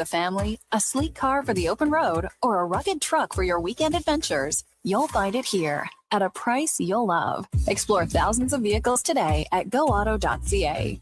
the family, a sleek car for the open road, or a rugged truck for your weekend adventures, you'll find it here at a price you'll love. Explore thousands of vehicles today at goauto.ca.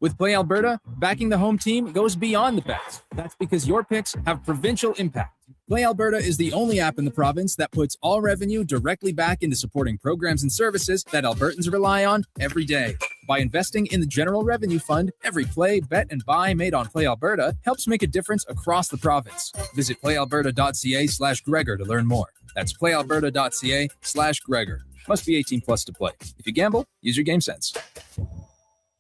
With Play Alberta, backing the home team goes beyond the bets. That's because your picks have provincial impact. Play Alberta is the only app in the province that puts all revenue directly back into supporting programs and services that Albertans rely on every day. By investing in the General Revenue Fund, every play, bet, and buy made on Play Alberta helps make a difference across the province. Visit playalberta.ca/Gregor to learn more. That's playalberta.ca/Gregor. Must be 18 plus to play. If you gamble, use your game sense.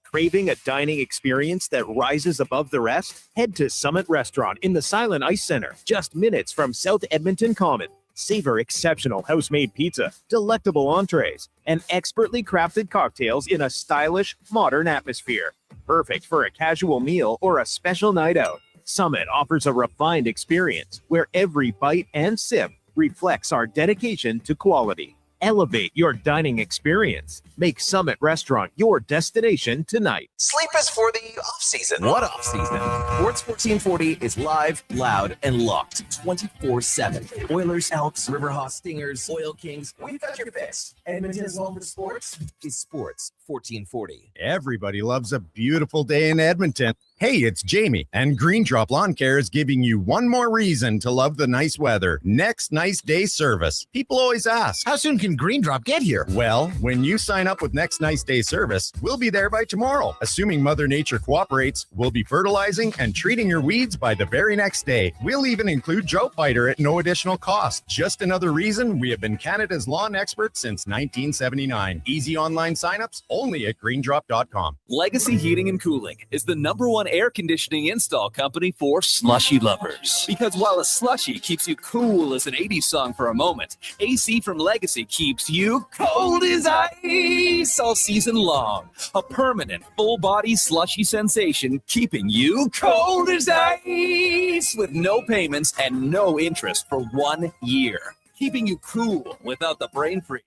Craving a dining experience that rises above the rest? Head to Summit Restaurant in the Silent Ice Center, just minutes from South Edmonton Common. Savor exceptional house-made pizza, delectable entrees, and expertly crafted cocktails in a stylish, modern atmosphere. Perfect for a casual meal or a special night out. Summit offers a refined experience where every bite and sip reflects our dedication to quality. Elevate your dining experience. Make Summit Restaurant your destination tonight. Sleep is for the off-season. What off-season? Sports 1440 is live, loud, and locked 24/7. Oilers, Elks, Riverhawks, Stingers, Oil Kings. We've got your fix. Edmonton's home for sports is Sports 1440. Everybody loves a beautiful day in Edmonton. Hey, it's Jamie, and Green Drop Lawn Care is giving you one more reason to love the nice weather. Next Nice Day service. People always ask, how soon can Green Drop get here? Well, when you sign up with Next Nice Day service, we'll be there by tomorrow. Assuming Mother Nature cooperates, we'll be fertilizing and treating your weeds by the very next day. We'll even include drought fighter at no additional cost. Just another reason we have been Canada's lawn expert since 1979. Easy online signups only at greendrop.com. Legacy Heating and Cooling is the #1 air conditioning install company for slushy lovers. Because while a slushy keeps you cool as an 80s song for a moment, AC from Legacy keeps you cold as ice all season long. A permanent full-body slushy sensation keeping you cold as ice with no payments and no interest for 1 year. Keeping you cool without the brain freeze.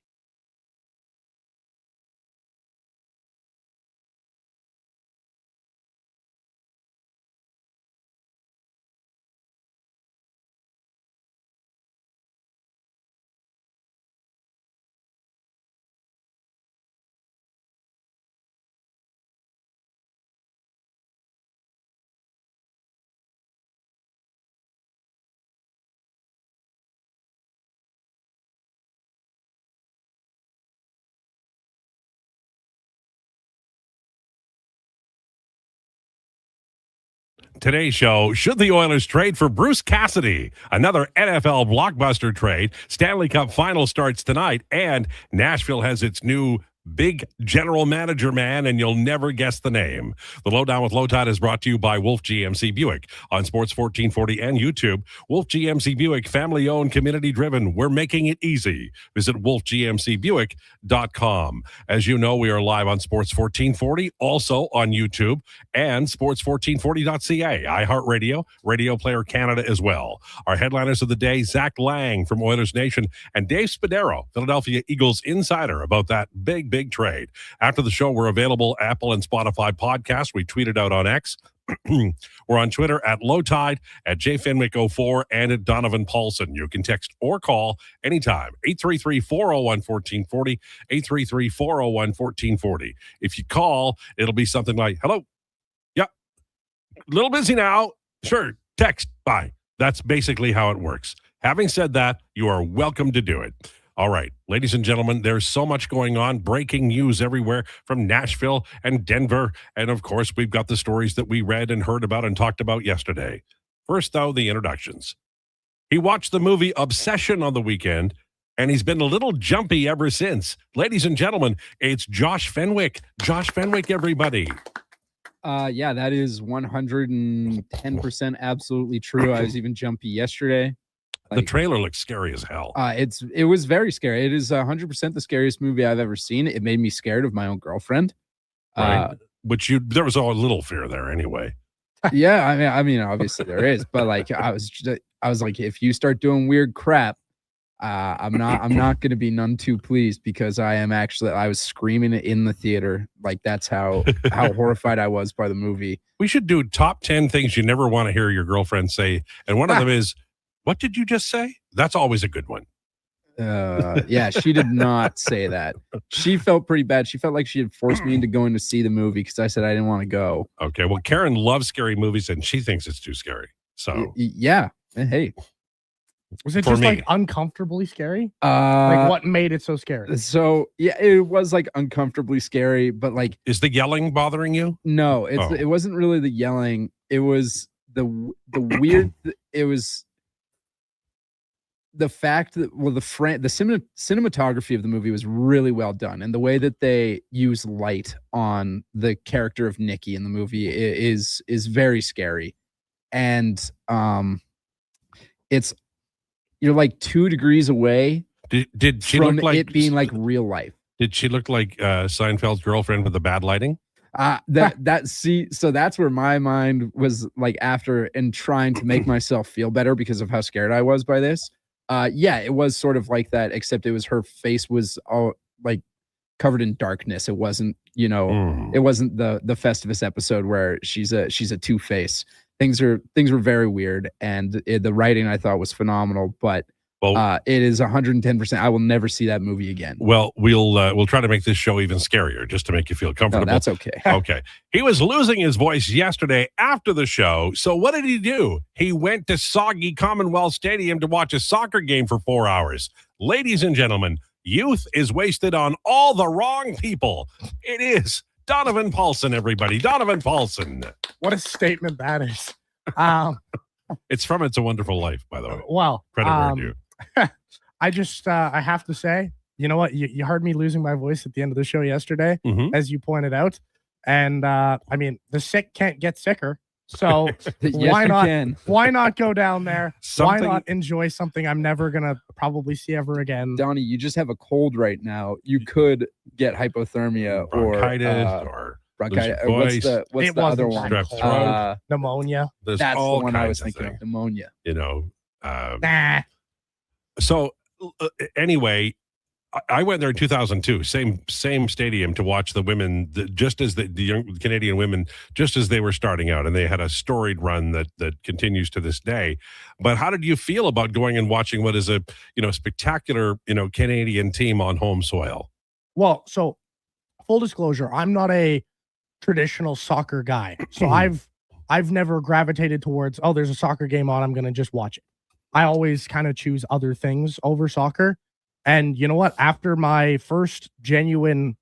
Today's show, should the Oilers trade for Bruce Cassidy? Another NFL blockbuster trade. Stanley Cup final starts tonight, and Nashville has its new big general manager man, and you'll never guess the name. The Lowdown with Lowetide is brought to you by Wolf GMC Buick on Sports 1440 and YouTube. Wolf GMC Buick, family-owned, community-driven. We're making it easy. Visit wolfgmcbuick.com. As you know, we are live on Sports 1440, also on YouTube, and sports1440.ca, iHeartRadio, Radio Player Canada as well. Our headliners of the day, Zach Lang from Oilers Nation, and Dave Spadaro, Philadelphia Eagles insider, about that big trade. After the show, we're available Apple and Spotify podcasts. We tweeted out on X. We're on Twitter at Lowetide, at JFenwick04, and at Donovan Paulson. You can text or call anytime. 833-401-1440, 833-401-1440. If you call, it'll be something like, hello, yeah, a little busy now. Sure, text, bye. That's basically how it works. Having said that, you are welcome to do it. All right, ladies and gentlemen, there's so much going on. Breaking news everywhere from Nashville and Denver. And, of course, we've got the stories that we read and heard about and talked about yesterday. First, though, the introductions. He watched the movie Obsession on the weekend, and he's been a little jumpy ever since. Ladies and gentlemen, it's Josh Fenwick. Josh Fenwick, everybody. Yeah, that is 110% absolutely true. I was even jumpy yesterday. The trailer looks scary as hell. It was very scary. It is 100% the scariest movie I've ever seen. It made me scared of my own girlfriend. Right. There was a little fear there anyway. Yeah, I mean, obviously there is, but like I was like, if you start doing weird crap, I'm not going to be none too pleased because I was screaming it in the theater. Like that's how horrified I was by the movie. We should do top 10 things you never want to hear your girlfriend say. And one of them is, what did you just say? That's always a good one. Yeah, she did not say that. She felt pretty bad. She felt like she had forced me into going to see the movie because I said I didn't want to go. Okay. Well, Karen loves scary movies and she thinks it's too scary. So yeah. Hey. Was it For just me. like uncomfortably scary? Like what made it so scary? So yeah, it was like uncomfortably scary, but like, is the yelling bothering you? no, Oh. it wasn't really the yelling. It was the weird. It was the fact that the cinematography of the movie was really well done, and the way that they use light on the character of Nikki in the movie is very scary, and it's. You're like 2 degrees away Did she from look like it being like real life. Did she look like Seinfeld's girlfriend with the bad lighting? So that's where my mind was like after and trying to make myself feel better because of how scared I was by this. Yeah, it was sort of like that, except it was her face was all like covered in darkness. It wasn't, it wasn't the Festivus episode where she's a two-face. Things were very weird, and the writing I thought was phenomenal, but it is 110%. I will never see that movie again. Well, we'll try to make this show even scarier just to make you feel comfortable. No, that's okay. Okay. He was losing his voice yesterday after the show. So what did he do? He went to soggy Commonwealth Stadium to watch a soccer game for 4 hours. Ladies and gentlemen, youth is wasted on all the wrong people. It is Donovan Paulson, everybody. Donovan Paulson. What a statement that is. It's from It's a Wonderful Life, by the way. Well, Credit where due. I just I have to say, you know what? You heard me losing my voice at the end of the show yesterday, as you pointed out. And I mean, the sick can't get sicker. So why not go down there? Why not enjoy something I'm never gonna probably see ever again? Donnie, you just have a cold right now. You could get hypothermia bronchitis or bronchitis. What's the other one? Strep throat. Pneumonia. There's That's all the one I was kinds of thinking of. things. Pneumonia. Nah. So anyway, I went there in 2002, same stadium to watch the women, just as the young Canadian women, just as they were starting out, and they had a storied run that continues to this day. But how did you feel about going and watching what is a spectacular Canadian team on home soil? Well, so full disclosure, I'm not a traditional soccer guy, so I've never gravitated towards there's a soccer game on, I'm gonna just watch it. I always kind of choose other things over soccer. And you know what? After my first genuine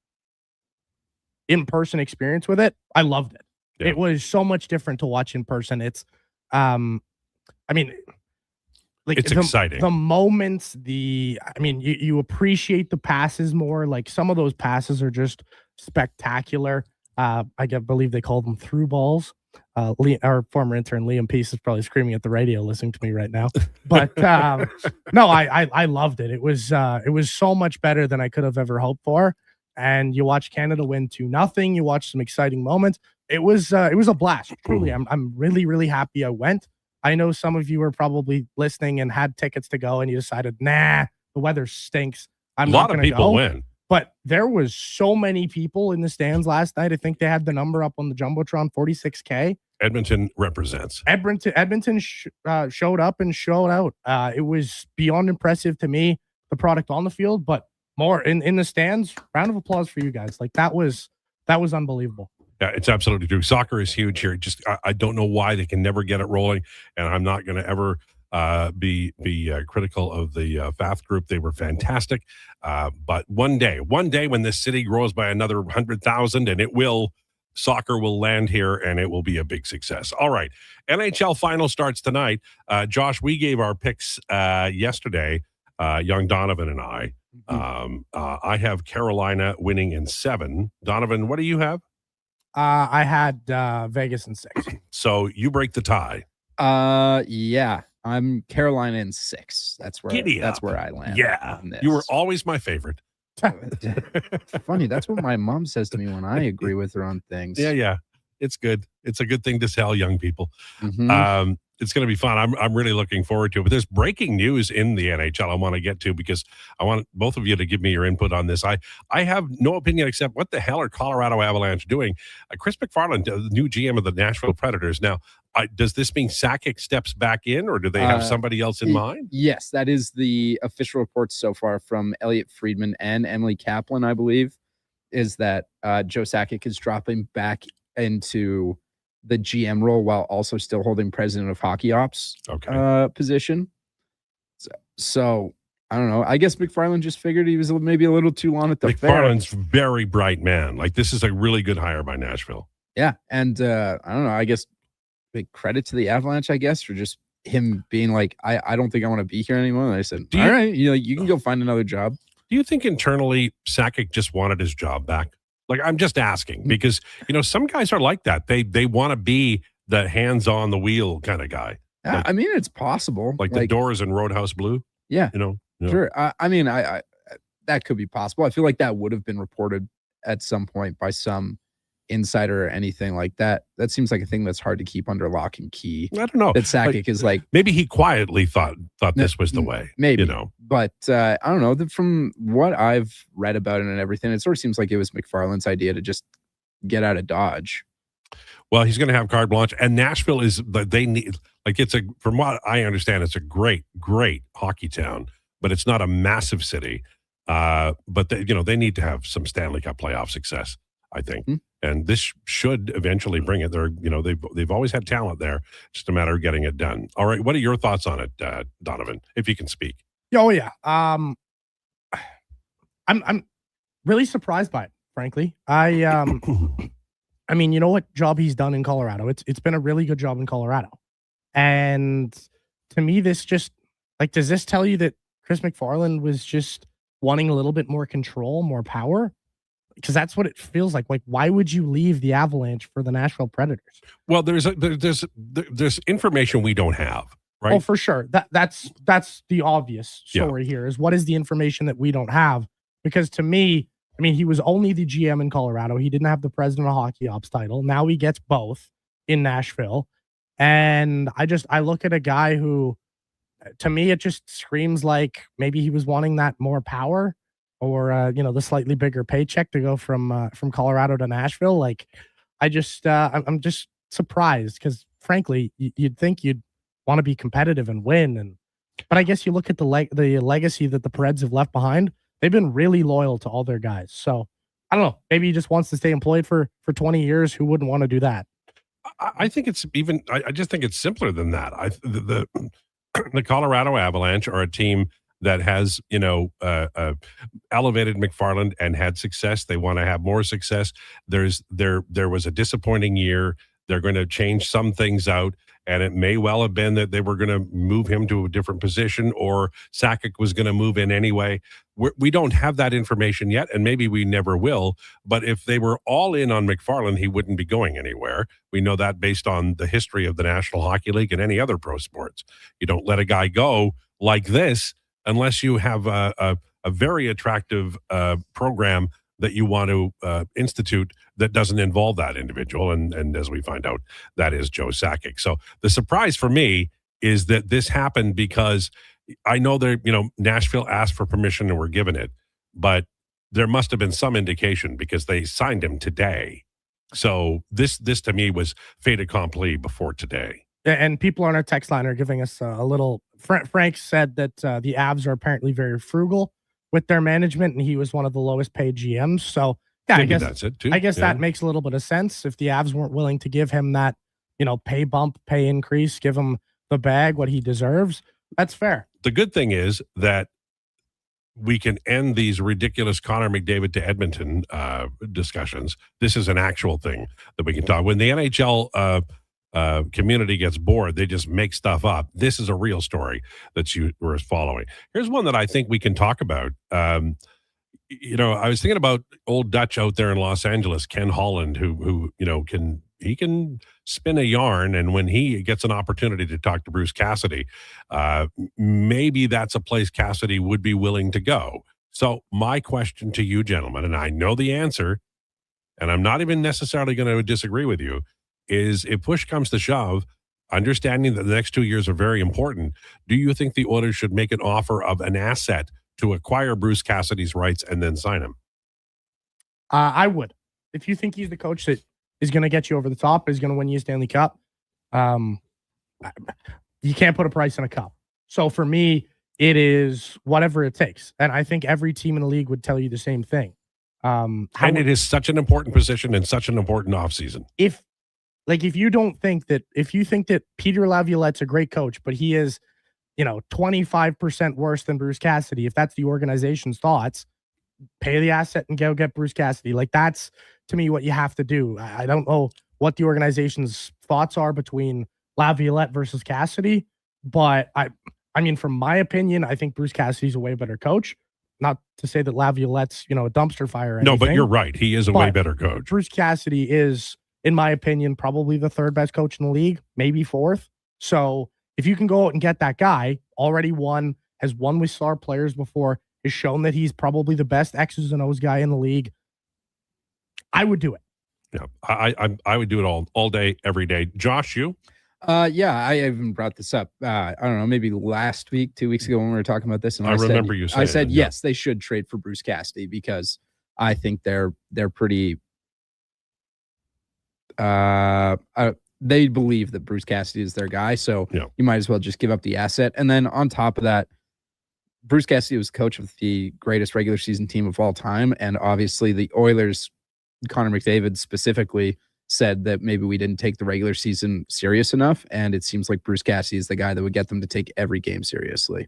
in-person experience with it, I loved it. Yeah. It was so much different to watch in person. It's, I mean, like it's exciting. The moments, you appreciate the passes more. Like some of those passes are just spectacular. I believe they call them through balls. Our former intern Liam Peace is probably screaming at the radio listening to me right now, but no, I loved it. It was so much better than I could have ever hoped for. And you watch Canada win 2-0. You watch some exciting moments. It was a blast. Truly, I'm really, really happy I went. I know some of you are probably listening and had tickets to go, and you decided, nah, the weather stinks. A lot of people win. But there was so many people in the stands last night. I think they had the number up on the Jumbotron, 46K. Edmonton represents. Edmonton showed up and showed out. It was beyond impressive to me, the product on the field, but more in the stands. Round of applause for you guys. Like that was unbelievable. Yeah, it's absolutely true. Soccer is huge here. Just I don't know why they can never get it rolling, and I'm not going to ever be critical of the FAF group. They were fantastic. But one day when this city grows by another 100,000, and soccer will land here and it will be a big success. All right. NHL final starts tonight. Josh, we gave our picks yesterday, young Donovan and I. I have Carolina winning in 7. Donovan, what do you have? I had Vegas in 6. So you break the tie. Yeah. I'm Carolina in 6. That's where I land. Yeah. You were always my favorite. Funny. That's what my mom says to me when I agree with her on things. Yeah. It's good. It's a good thing to tell young people. Mm-hmm. It's going to be fun. I'm really looking forward to it. But there's breaking news in the NHL I want to get to because I want both of you to give me your input on this. I have no opinion except what the hell are Colorado Avalanche doing? Chris McFarland, the new GM of the Nashville Predators. Now, does this mean Sakic steps back in, or do they have somebody else in mind? Yes, that is the official reports so far from Elliot Friedman and Emily Kaplan, I believe, is that Joe Sakic is dropping back into the GM role while also still holding president of hockey ops position. So I don't know. I guess McFarland just figured he was maybe a little too long at the McFarland's very bright man. Like, this is a really good hire by Nashville. Yeah. And I don't know. I guess big credit to the Avalanche, I guess, for just him being like, I don't think I want to be here anymore. And I said, all right, you can go find another job. Do you think internally Sakic just wanted his job back? Like, I'm just asking because, some guys are like that. They want to be the hands on the wheel kind of guy. Like, I mean, it's possible. Like the Doors in Roadhouse Blue. Yeah. Sure. I mean, I that could be possible. I feel like that would have been reported at some point by some insider or anything like that. That seems like a thing that's hard to keep under lock and key. I don't know. That Sakic is like, maybe he quietly thought this was the way. Maybe, But I don't know. From what I've read about it and everything, it sort of seems like it was McFarland's idea to just get out of Dodge. Well, he's going to have carte blanche, and Nashville is. They need from what I understand, it's a great hockey town, but it's not a massive city. But they need to have some Stanley Cup playoff success, I think. And this should eventually bring it. They've always had talent there. Just a matter of getting it done. All right, what are your thoughts on it, Donovan? If you can speak. Oh yeah. I'm really surprised by it, frankly. I mean, you know what job he's done in Colorado? It's been a really good job in Colorado. And to me, this just does this tell you that Chris McFarland was just wanting a little bit more control, more power? Because that's what it feels like. Like, why would you leave the Avalanche for the Nashville Predators? Well, there's information we don't have, right? Oh, for sure. That's the obvious story here is what is the information that we don't have? Because to me, I mean, he was only the GM in Colorado. He didn't have the president of hockey ops title. Now he gets both in Nashville. And I look at a guy who, to me, it just screams like maybe he was wanting that more power. Or the slightly bigger paycheck to go from Colorado to Nashville. Like, I'm just surprised because frankly, you'd think you'd want to be competitive and win. But I guess you look at the legacy that the Preds have left behind. They've been really loyal to all their guys. So I don't know. Maybe he just wants to stay employed for 20 years. Who wouldn't want to do that? I think it's even. I just think it's simpler than that. The Colorado Avalanche are a team that has, elevated McFarland and had success. They want to have more success. There was a disappointing year. They're going to change some things out, and it may well have been that they were going to move him to a different position, or Sakic was going to move in anyway. We don't have that information yet, and maybe we never will. But if they were all in on McFarland, he wouldn't be going anywhere. We know that based on the history of the National Hockey League and any other pro sports. You don't let a guy go like this unless you have a very attractive program that you want to institute that doesn't involve that individual. And as we find out, that is Joe Sakic. So the surprise for me is that this happened because I know Nashville asked for permission and were given it, but there must have been some indication because they signed him today. So this to me was fait accompli before today. And people on our text line are giving us a little. Frank said that the Avs are apparently very frugal with their management, and he was one of the lowest paid GMs. So yeah, I guess that's it too. I guess that makes a little bit of sense. If the Avs weren't willing to give him that, pay bump, pay increase, give him the bag, what he deserves, that's fair. The good thing is that we can end these ridiculous Connor McDavid to Edmonton discussions. This is an actual thing that we can talk. When the NHL community gets bored, they just make stuff up. This is a real story that you were following. Here's one that I think we can talk about. I was thinking about old Dutch out there in Los Angeles, Ken Holland, who can spin a yarn, and when he gets an opportunity to talk to Bruce Cassidy, maybe that's a place Cassidy would be willing to go. So my question to you, gentlemen, and I know the answer, and I'm not even necessarily going to disagree with you, is if push comes to shove, understanding that the next 2 years are very important, do you think the Oilers should make an offer of an asset to acquire Bruce Cassidy's rights and then sign him? I would. If you think he's the coach that is going to get you over the top, is going to win you a Stanley Cup, you can't put a price on a cup. So for me, it is whatever it takes. And I think every team in the league would tell you the same thing. And it is such an important position and such an important offseason. If you think that Peter Laviolette's a great coach, but he is, 25% worse than Bruce Cassidy, if that's the organization's thoughts, pay the asset and go get Bruce Cassidy. Like, that's, to me, what you have to do. I don't know what the organization's thoughts are between Laviolette versus Cassidy, but I mean, from my opinion, I think Bruce Cassidy's a way better coach. Not to say that Laviolette's, a dumpster fire or anything. No, but you're right. He is a way better coach. Bruce Cassidy is, in my opinion, probably the third best coach in the league, maybe fourth. So if you can go out and get that guy, already won, has won with star players before, has shown that he's probably the best X's and O's guy in the league, I would do it. Yeah, I would do it all day, every day. Josh, you? Yeah, I even brought this up. I don't know, maybe last week, 2 weeks ago when we were talking about this, and I remember you saying. I said yes, they should trade for Bruce Cassidy because I think they're pretty. They believe that Bruce Cassidy is their guy, so you might as well just give up the asset. And then on top of that, Bruce Cassidy was coach of the greatest regular season team of all time, and obviously the Oilers, Connor McDavid specifically, said that maybe we didn't take the regular season serious enough, and it seems like Bruce Cassidy is the guy that would get them to take every game seriously.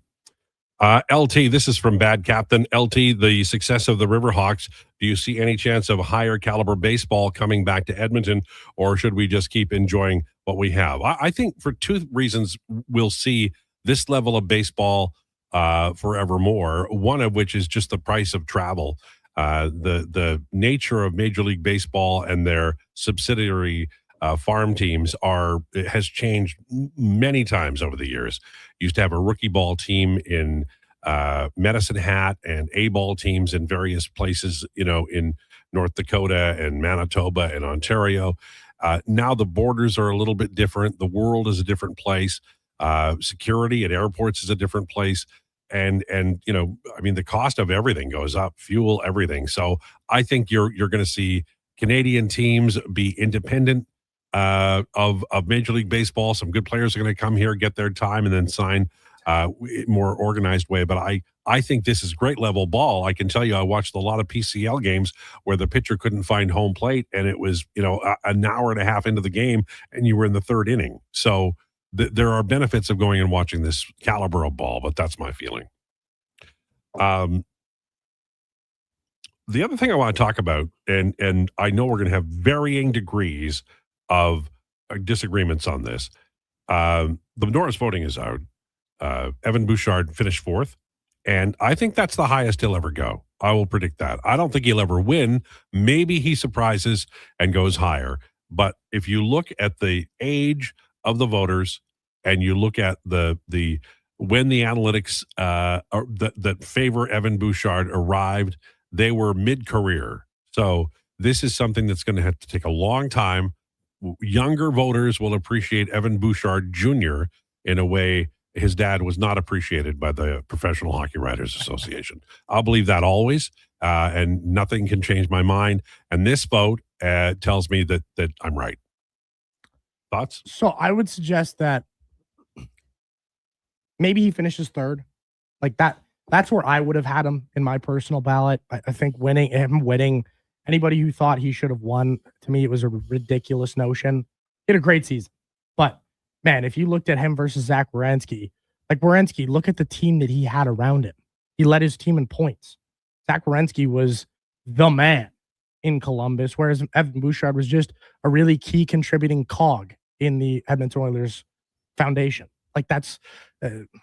LT, this is from Bad Captain. LT, the success of the Riverhawks, do you see any chance of higher caliber baseball coming back to Edmonton, or should we just keep enjoying what we have? I think for two reasons we'll see this level of baseball forevermore, one of which is just the price of travel. The nature of Major League Baseball and their subsidiary farm teams has changed many times over the years. Used to have a rookie ball team in Medicine Hat and A-ball teams in various places, in North Dakota and Manitoba and Ontario. Now the borders are a little bit different. The world is a different place. Security at airports is a different place. And the cost of everything goes up, fuel, everything. So I think you're going to see Canadian teams be independent of Major League Baseball. Some good players are going to come here, get their time, and then sign more organized way. But I think this is great level ball. I can tell you, I watched a lot of PCL games where the pitcher couldn't find home plate, and it was an hour and a half into the game, and you were in the third inning. So there are benefits of going and watching this caliber of ball, but that's my feeling. The other thing I want to talk about, and I know we're going to have varying degrees of disagreements on this. The Norris voting is out. Evan Bouchard finished fourth, and I think that's the highest he'll ever go. I will predict that. I don't think he'll ever win. Maybe he surprises and goes higher. But if you look at the age of the voters, and you look at the when the analytics that favor Evan Bouchard arrived, they were mid-career. So this is something that's going to have to take a long time. Younger voters will appreciate Evan Bouchard Jr. in a way his dad was not appreciated by the Professional Hockey Writers Association. I'll believe that always, and nothing can change my mind. And this vote tells me that I'm right. Thoughts? So I would suggest that maybe he finishes third. Like that's where I would have had him in my personal ballot. I think winning, anybody who thought he should have won, to me, it was a ridiculous notion. He had a great season. But, man, if you looked at him versus Zach Werenski, look at the team that he had around him. He led his team in points. Zach Werenski was the man in Columbus, whereas Evan Bouchard was just a really key contributing cog in the Edmonton Oilers foundation. Like, that's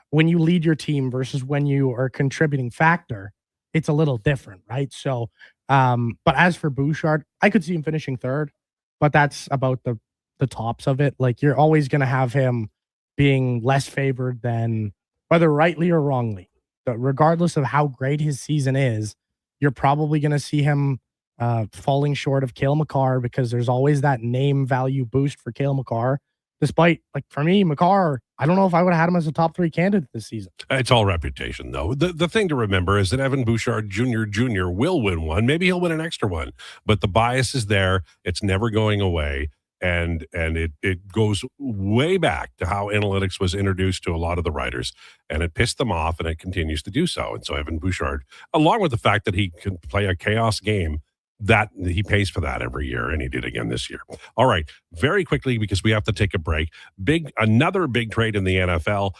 when you lead your team versus when you are a contributing factor, it's a little different, right? So, but as for Bouchard, I could see him finishing third, but that's about the tops of it. Like, you're always going to have him being less favored than, whether rightly or wrongly, but regardless of how great his season is, you're probably going to see him falling short of Cale Makar, because there's always that name value boost for Cale Makar. despite, like, for me, Makar, I don't know if I would have had him as a top 3 candidate this season. It's all reputation, though. The thing to remember is that Evan Bouchard Jr. will win one. Maybe he'll win an extra one, but the bias is there. It's never going away. And it goes way back to how analytics was introduced to a lot of the writers, and it pissed them off, and it continues to do so. And so Evan Bouchard, along with the fact that he can play a chaos game, that he pays for that every year, and he did again this year. All right, very quickly, because we have to take a break. Another big trade in the NFL.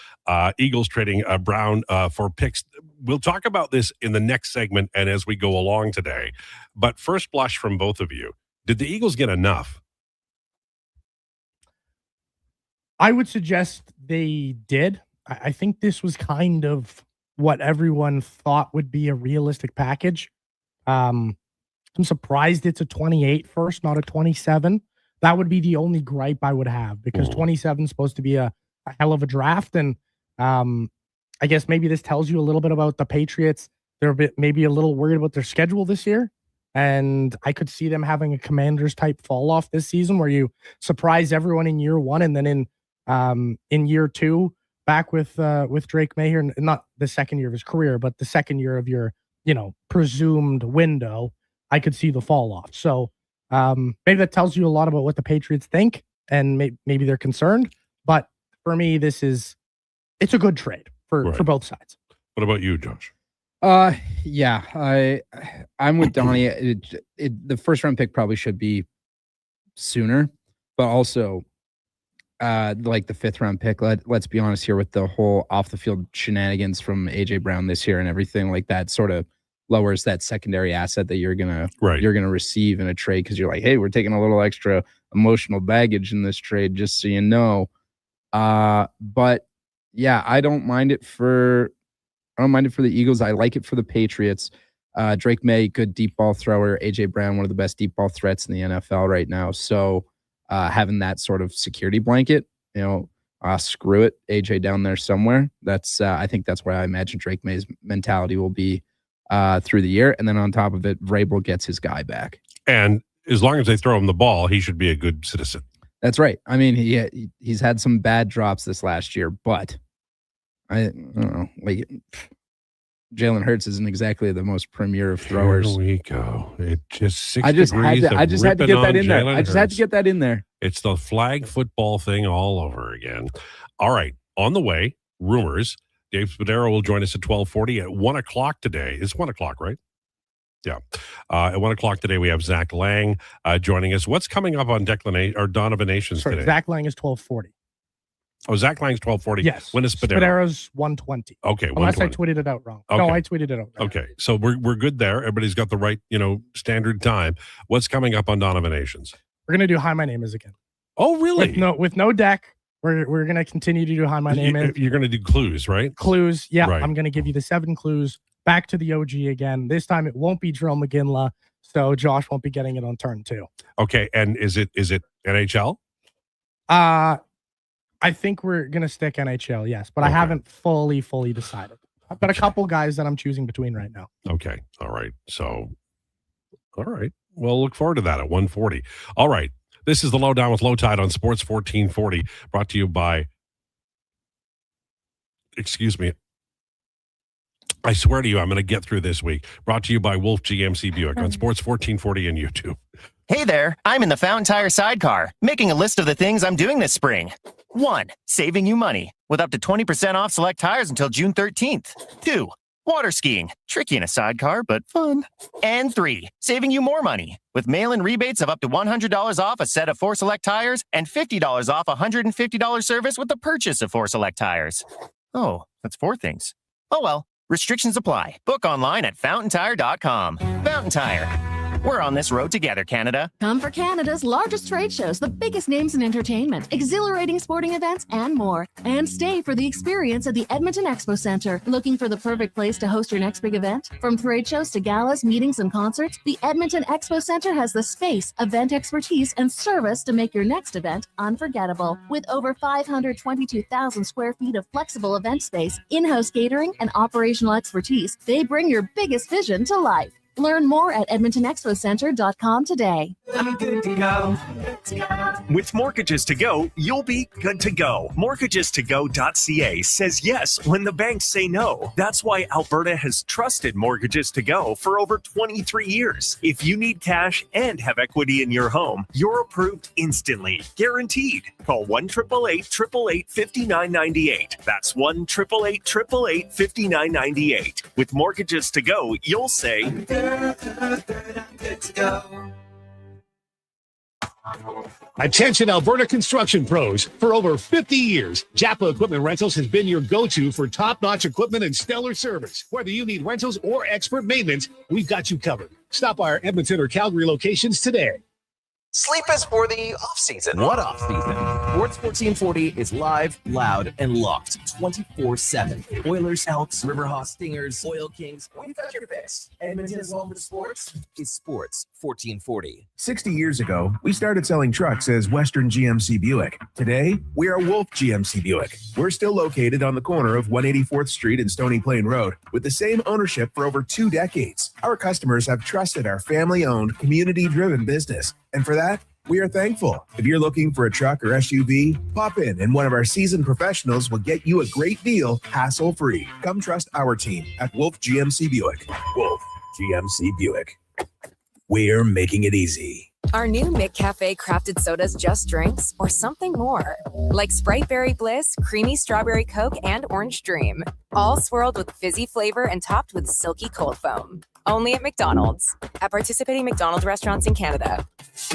Eagles trading Brown for picks. We'll talk about this in the next segment and as we go along today. But first blush from both of you, did the Eagles get enough? I would suggest they did. I think this was kind of what everyone thought would be a realistic package. I'm surprised it's a 28 first, not a 27. That would be the only gripe I would have, because 27 is supposed to be a hell of a draft. And I guess maybe this tells you a little bit about the Patriots. They're maybe a little worried about their schedule this year. And I could see them having a Commanders type fall off this season, where you surprise everyone in year 1, and then in year 2, back with Drake May here, not the second year of his career, but the second year of your, presumed window, I could see the fall off. So maybe that tells you a lot about what the Patriots think, and maybe they're concerned. But for me, it's a good trade for both sides. What about you, Josh? Yeah, I'm with Donnie. The first round pick probably should be sooner, but also like the 5th round pick. Let's be honest here, with the whole off the field shenanigans from AJ Brown this year and everything like that, sort of lowers that secondary asset that you're gonna receive in a trade, because you're like, hey, we're taking a little extra emotional baggage in this trade, just so you know. But yeah, I don't mind it for the Eagles. I like it for the Patriots. Drake May, good deep ball thrower. AJ Brown, one of the best deep ball threats in the NFL right now. So having that sort of security blanket, screw it, AJ down there somewhere. That's I think that's where I imagine Drake May's mentality will be through the year. And then on top of it, Vrabel gets his guy back. And as long as they throw him the ball, he should be a good citizen. That's right. I mean, he's had some bad drops this last year, but I don't know, like Jalen Hurts isn't exactly the most premier of throwers. Here we go. It just I just had to get that in there. I just had to get that in there. It's the flag football thing all over again. All right. On the way, rumors. Dave Spadaro will join us at 12:40 at 1 o'clock today. It's 1 o'clock, right? Yeah. At 1 o'clock today, we have Zach Lang joining us. What's coming up on Donovan Nations today? Zach Lang is 12:40. Oh, Zach Lang's 12:40. Yes. When is Spadaro? Spadero's 1:20. Okay. Unless I tweeted it out wrong. Okay. No, I tweeted it out. Okay. So we're good there. Everybody's got the right, standard time. What's coming up on Donovan Nations? We're gonna do Hi, My Name Is again. Oh, really? With no deck. We're gonna continue to do Hi, My Name Is. You're gonna do clues, right? Clues. Yeah. Right. I'm gonna give you the 7 clues. Back to the OG again. This time it won't be Drill McGinley, so Josh won't be getting it on turn 2. Okay. And is it NHL? I think we're going to stick NHL, yes, but okay. I haven't fully decided. I've got a couple guys that I'm choosing between right now. Okay. All right. So, all right. Well, look forward to that at 1:40. All right. This is the Lowdown with Lowetide on Sports 1440, brought to you by, excuse me, I swear to you, I'm going to get through this week. Brought to you by Wolf GMC Buick on Sports 1440 and YouTube. Hey there, I'm in the Fountain Tire sidecar, making a list of the things I'm doing this spring. 1, saving you money, with up to 20% off select tires until June 13th. 2, water skiing, tricky in a sidecar, but fun. And 3, saving you more money, with mail-in rebates of up to $100 off a set of 4 select tires and $50 off a $150 service with the purchase of 4 select tires. Oh, that's 4 things. Oh well, restrictions apply. Book online at fountaintire.com. Fountain Tire. We're on this road together, Canada. Come for Canada's largest trade shows, the biggest names in entertainment, exhilarating sporting events, and more. And stay for the experience at the Edmonton Expo Centre. Looking for the perfect place to host your next big event? From trade shows to galas, meetings, and concerts, the Edmonton Expo Centre has the space, event expertise, and service to make your next event unforgettable. With over 522,000 square feet of flexible event space, in-house catering, and operational expertise, they bring your biggest vision to life. Learn more at EdmontonExpoCenter.com today. I'm good to go. With Mortgages to Go, you'll be good to go. MortgagesToGo.ca says yes when the banks say no. That's why Alberta has trusted Mortgages to Go for over 23 years. If you need cash and have equity in your home, you're approved instantly, guaranteed. Call 1-888-888-5998. That's 1-888-888-5998. With Mortgages to Go, you'll say, I'm good to go. Attention Alberta construction pros. For over 50 years, Japa Equipment Rentals has been your go-to for top-notch equipment and stellar service. Whether you need rentals or expert maintenance, we've got you covered. Stop by our Edmonton or Calgary locations today. Sleep is for the off-season. What off-season? Sports 1440 is live, loud, and locked 24/7. Oilers, Elks, Riverhawks, Stingers, Oil Kings. We've got your fix. Edmonton's home for sports is Sports 1440. 60 years ago, we started selling trucks as Western GMC Buick. Today, we are Wolf GMC Buick. We're still located on the corner of 184th Street and Stony Plain Road with the same ownership for over 2 decades. Our customers have trusted our family-owned, community-driven business. And for that, we are thankful. If you're looking for a truck or SUV, pop in and one of our seasoned professionals will get you a great deal, hassle-free. Come trust our team at Wolf GMC Buick. Wolf GMC Buick. We're making it easy. Are new McCafe crafted sodas just drinks or something more? Like Sprite Berry Bliss, Creamy Strawberry Coke, and Orange Dream. All swirled with fizzy flavor and topped with silky cold foam. Only at McDonald's. At participating McDonald's restaurants in Canada.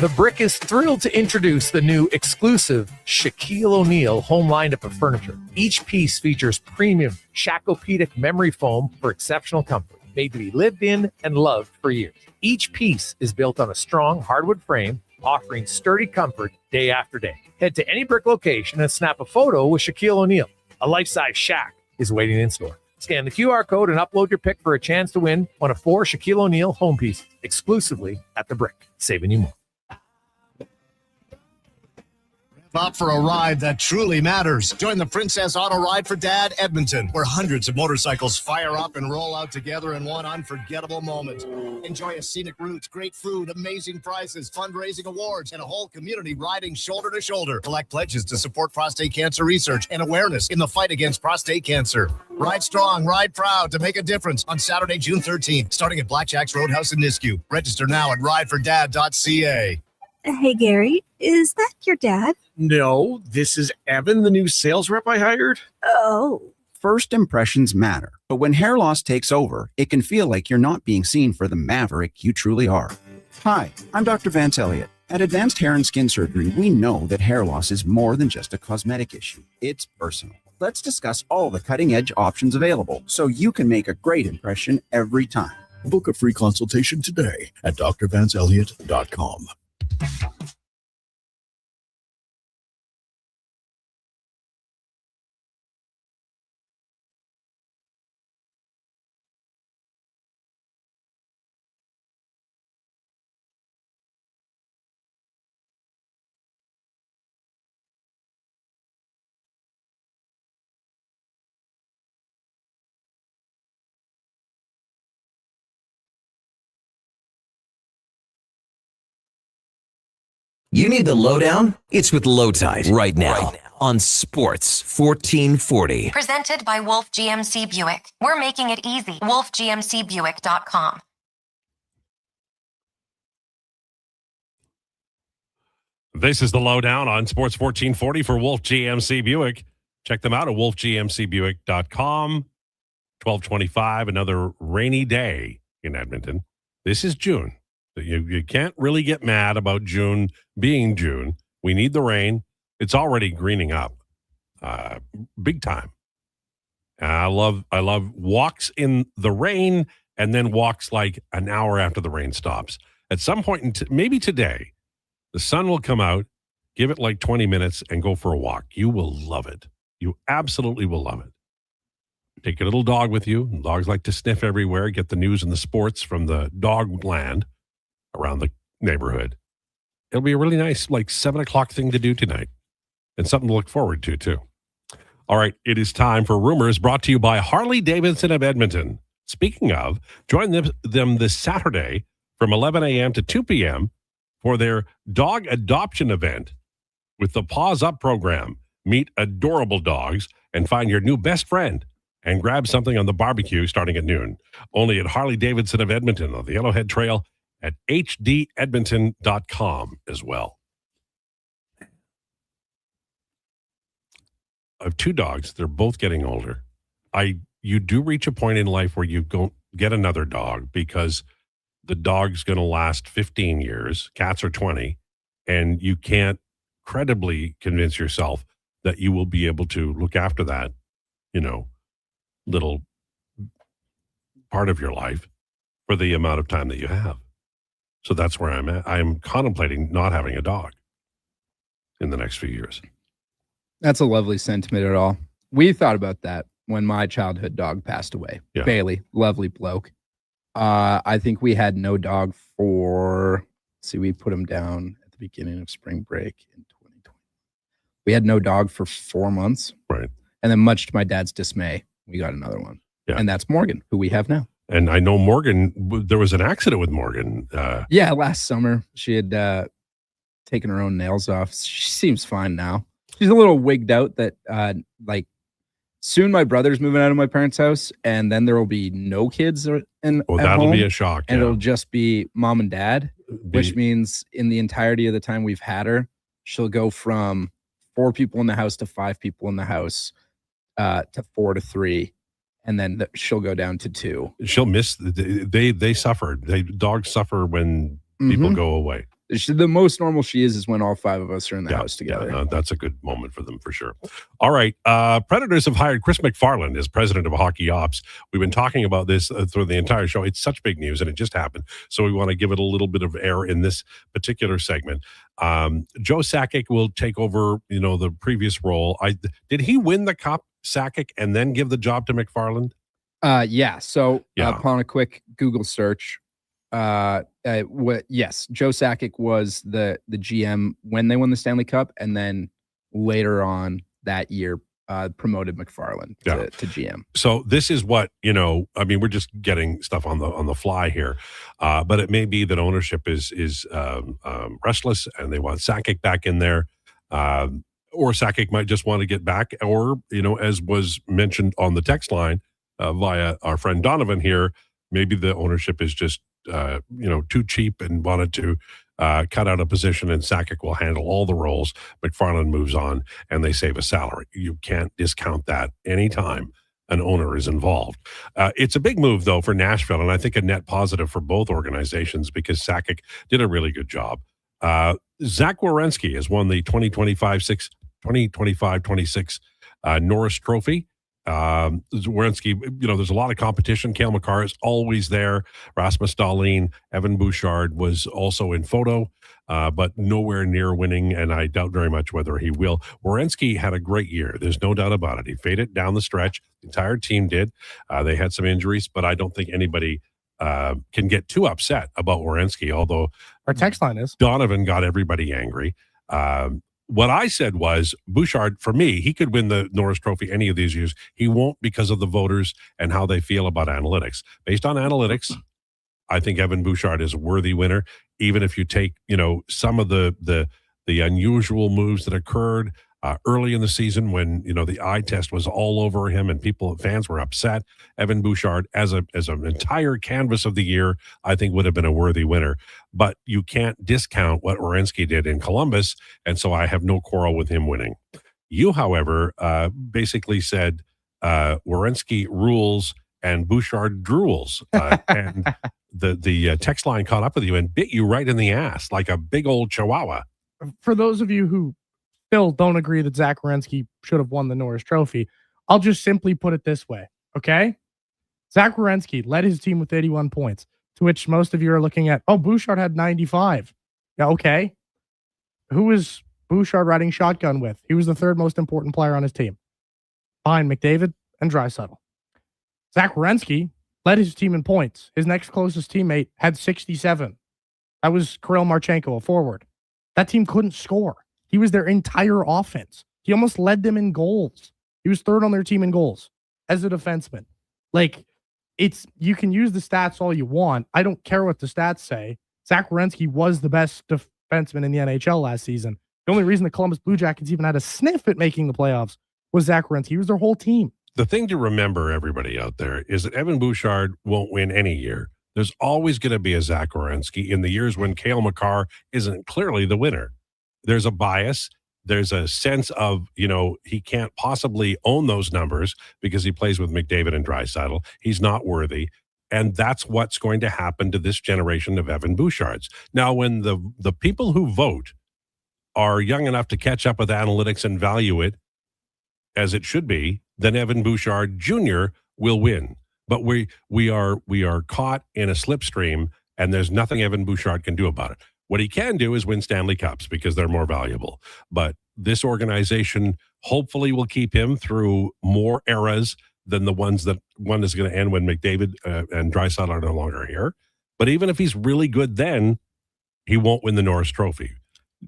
The Brick is thrilled to introduce the new exclusive Shaquille O'Neal home lineup of furniture. Each piece features premium Shacopedic memory foam for exceptional comfort, made to be lived in and loved for years. Each piece is built on a strong hardwood frame, offering sturdy comfort day after day. Head to any Brick location and snap a photo with Shaquille O'Neal. A life-size Shaq is waiting in store. Scan the QR code and upload your pic for a chance to win one of 4 Shaquille O'Neal home pieces exclusively at The Brick, saving you more. Up for a ride that truly matters. Join the Princess Auto Ride for Dad Edmonton, where hundreds of motorcycles fire up and roll out together in one unforgettable moment. Enjoy a scenic route, great food, amazing prizes, fundraising awards, and a whole community riding shoulder to shoulder. Collect pledges to support prostate cancer research and awareness in the fight against prostate cancer. Ride strong, ride proud to make a difference on Saturday, June 13th, starting at Blackjack's Roadhouse in Nisku. Register now at ridefordad.ca. Hey, Gary, is that your dad? No, this is Evan, the new sales rep I hired. Oh. First impressions matter, but when hair loss takes over, it can feel like you're not being seen for the maverick you truly are. Hi, I'm Dr. Vance Elliott. At Advanced Hair and Skin Surgery, we know that hair loss is more than just a cosmetic issue. It's personal. Let's discuss all the cutting-edge options available so you can make a great impression every time. Book a free consultation today at drvanceelliott.com. You need the lowdown? It's with Lowetide right now on Sports 1440. Presented by Wolf GMC Buick. We're making it easy. WolfGMCBuick.com. This is the lowdown on Sports 1440 for Wolf GMC Buick. Check them out at wolfgmcbuick.com. 1225, another rainy day in Edmonton. This is June. You can't really get mad about June being June. We need the rain. It's already greening up, big time. I love walks in the rain and then walks like an hour after the rain stops. At some point, maybe today, the sun will come out, give it like 20 minutes, and go for a walk. You will love it. You absolutely will love it. Take your little dog with you. Dogs like to sniff everywhere. Get the news and the sports from the dog land around the neighborhood. It'll be a really nice, like 7 o'clock thing to do tonight, and something to look forward to too. All right, it is time for Rumors, brought to you by Harley Davidson of Edmonton. Speaking of, join them this Saturday from 11 a.m. to 2 p.m. for their dog adoption event with the Paws Up program. Meet adorable dogs and find your new best friend and grab something on the barbecue starting at noon. Only at Harley-Davidson of Edmonton on the Yellowhead Trail at hdedmonton.com as well. I have 2 dogs. They're both getting older. You do reach a point in life where you go get another dog because the dog's going to last 15 years. Cats are 20. And you can't credibly convince yourself that you will be able to look after that, little part of your life for the amount of time that you have. So that's where I'm at. I'm contemplating not having a dog in the next few years. That's a lovely sentiment at all. We thought about that when my childhood dog passed away. Yeah. Bailey, lovely bloke. I think we had no dog for, we put him down at the beginning of spring break in 2020. We had no dog for 4 months. Right. And then much to my dad's dismay, we got another one. Yeah. And that's Morgan, who we have now. And I know Morgan, there was an accident with Morgan. Yeah, last summer. She had taken her own nails off. She seems fine now. She's a little wigged out that soon my brother's moving out of my parents' house, and then there will be no kids at that'll home, be a shock. and yeah. it'll just be mom and dad, which means in the entirety of the time we've had her, she'll go from 4 people in the house to 5 people in the house to 4 to 3, and then she'll go down to 2. She'll miss. They suffered. Dogs suffer when people go away. The most normal she is when all 5 of us are in the house together. Yeah, no, that's a good moment for them for sure. All right. Predators have hired Chris McFarland as president of hockey ops. We've been talking about this through the entire show. It's such big news and it just happened. So we want to give it a little bit of air in this particular segment. Joe Sakic will take over, the previous role. Did he win the cup, Sakic, and then give the job to McFarland? Yeah. So upon a quick Google search, yes, Joe Sakic was the GM when they won the Stanley Cup, and then later on that year promoted McFarland to GM. So this is what, we're just getting stuff on the fly here, but it may be that ownership is restless and they want Sakic back in there, or Sakic might just want to get back, or, as was mentioned on the text line via our friend Donovan here, maybe the ownership is just too cheap and wanted to cut out a position, and Sakic will handle all the roles. McFarland moves on and they save a salary. You can't discount that anytime an owner is involved. It's a big move, though, for Nashville, and I think a net positive for both organizations because Sakic did a really good job. Zach Werenski has won the 2025-26 Norris Trophy. Werenski, there's a lot of competition. Cale Makar is always there. Rasmus Dahlin, Evan Bouchard was also in photo, but nowhere near winning, and I doubt very much whether he will. Werenski had a great year. There's no doubt about it. He faded down the stretch. The entire team did. They had some injuries, but I don't think anybody can get too upset about Werenski, although our text line is. Donovan got everybody angry. What I said was Bouchard, for me, he could win the Norris Trophy any of these years. He won't because of the voters and how they feel about analytics. Based on analytics, I think Evan Bouchard is a worthy winner, even if you take, some of the unusual moves that occurred early in the season when, the eye test was all over him and fans were upset. Evan Bouchard, as an entire canvas of the year, I think would have been a worthy winner. But you can't discount what Werenski did in Columbus, and so I have no quarrel with him winning. You, however, basically said Werenski rules and Bouchard drools. And the text line caught up with you and bit you right in the ass like a big old chihuahua. For those of you who still don't agree that Zach Werenski should have won the Norris Trophy, I'll just simply put it this way, okay? Zach Werenski led his team with 81 points, to which most of you are looking at, Bouchard had 95. Yeah, okay. Who was Bouchard riding shotgun with? He was the 3rd most important player on his team, behind McDavid and Draisaitl. Zach Werenski led his team in points. His next closest teammate had 67. That was Kirill Marchenko, a forward. That team couldn't score. He was their entire offense. He almost led them in goals. He was 3rd on their team in goals as a defenseman. you can use the stats all you want. I don't care what the stats say. Zach Werenski was the best defenseman in the NHL last season. The only reason the Columbus Blue Jackets even had a sniff at making the playoffs was Zach Werenski. He was their whole team. The thing to remember, everybody out there, is that Evan Bouchard won't win any year. There's always going to be a Zach Werenski in the years when Cale Makar isn't clearly the winner. There's a bias. There's a sense of, he can't possibly own those numbers because he plays with McDavid and Draisaitl. He's not worthy. And that's what's going to happen to this generation of Evan Bouchards. Now, when the people who vote are young enough to catch up with analytics and value it as it should be, then Evan Bouchard Jr. will win. But we are caught in a slipstream, and there's nothing Evan Bouchard can do about it. What he can do is win Stanley Cups because they're more valuable. But this organization hopefully will keep him through more eras than the ones that one is going to end when McDavid and Draisaitl are no longer here. But even if he's really good then, he won't win the Norris Trophy.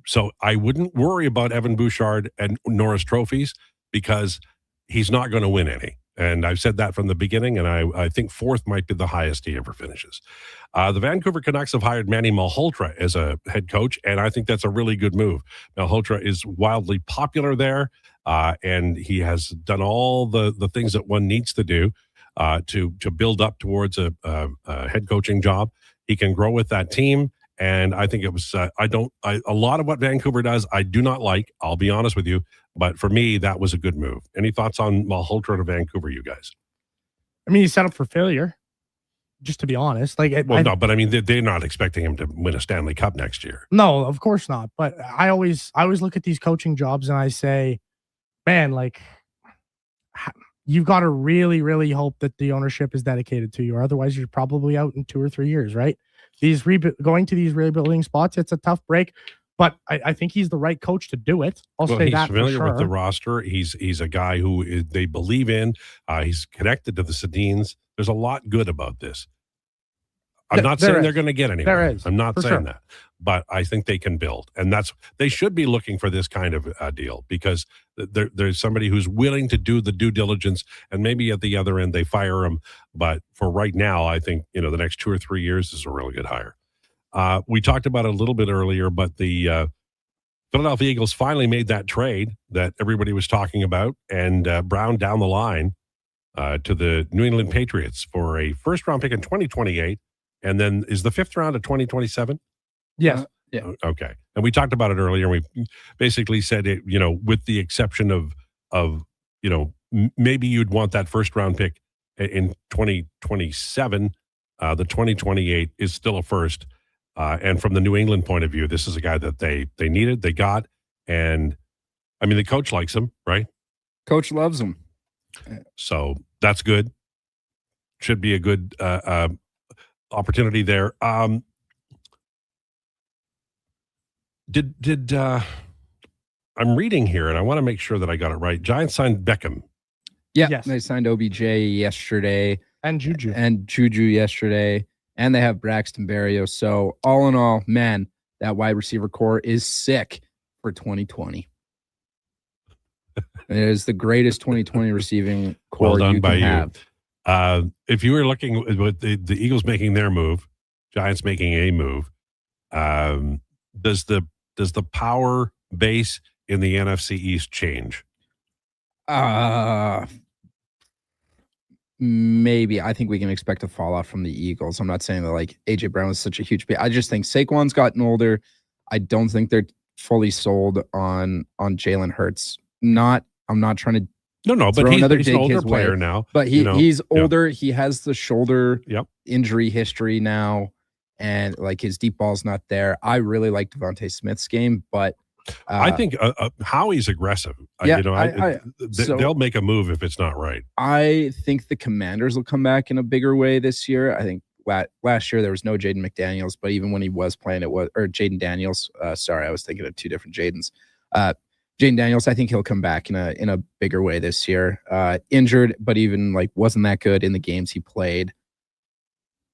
So I wouldn't worry about Evan Bouchard and Norris trophies because he's not going to win any. And I've said that from the beginning, and I think fourth might be the highest he ever finishes. The Vancouver Canucks have hired Manny Malhotra as a head coach, and I think that's a really good move. Malhotra is wildly popular there, and he has done all the things that one needs to do to build up towards a head coaching job. He can grow with that team. And I think it was, a lot of what Vancouver does, I do not like. I'll be honest with you. But for me, that was a good move. Any thoughts on Malhotra to Vancouver, you guys? I mean, he's set up for failure, just to be honest. No, but I mean, they're not expecting him to win a Stanley Cup next year. No, of course not. But I always look at these coaching jobs and I say, man, you've got to really, really hope that the ownership is dedicated to you, or otherwise you're probably out in 2 or 3 years, right? Going to these rebuilding spots, it's a tough break, but I think he's the right coach to do it. He's familiar with the roster. He's a guy who they believe in. He's connected to the Sedins. There's a lot good about this. I'm not saying they're going to get anywhere. There is. I'm not saying that, but I think they can build, and they should be looking for this kind of deal because there's somebody who's willing to do the due diligence, and maybe at the other end they fire him. But for right now, I think the next 2 or 3 years is a really good hire. We talked about it a little bit earlier, but the Philadelphia Eagles finally made that trade that everybody was talking about, and Brown down the line to the New England Patriots for a first-round pick in 2028. And then is the 5th round of 2027? Yes. Yeah. Okay. And we talked about it earlier. We basically said it, with the exception of maybe you'd want that first round pick in 2027. The 2028 is still a first. And from the New England point of view, this is a guy that they needed, they got. And I mean, the coach likes him, right? Coach loves him. So that's good. Should be a good, opportunity there. Did I'm reading here and I want to make sure that I got it right. Giants signed Beckham. Yeah, yes. They signed OBJ yesterday and Juju yesterday, and they have Braxton Berrios. So all in all, man, that wide receiver core is sick for 2020. It is the greatest 2020 receiving core well done you by can have. If you were looking with the Eagles making their move, Giants making a move, does the power base in the NFC East change? Maybe. I think we can expect a fallout from the Eagles. I'm not saying that AJ Brown was such a huge pick. I just think Saquon's gotten older. I don't think they're fully sold on Jalen Hurts. I'm not trying to but he's an older player now. But he's older. He has the shoulder injury history now, and his deep ball's not there. I really like Devontae Smith's game, but I think Howie's aggressive. They'll make a move if it's not right. I think the Commanders will come back in a bigger way this year. I think last year there was no Jaden McDaniels, but even when he was playing, Jaden Daniels. Sorry, I was thinking of two different Jadens. Jaden Daniels, I think he'll come back in a bigger way this year. Injured, but even wasn't that good in the games he played.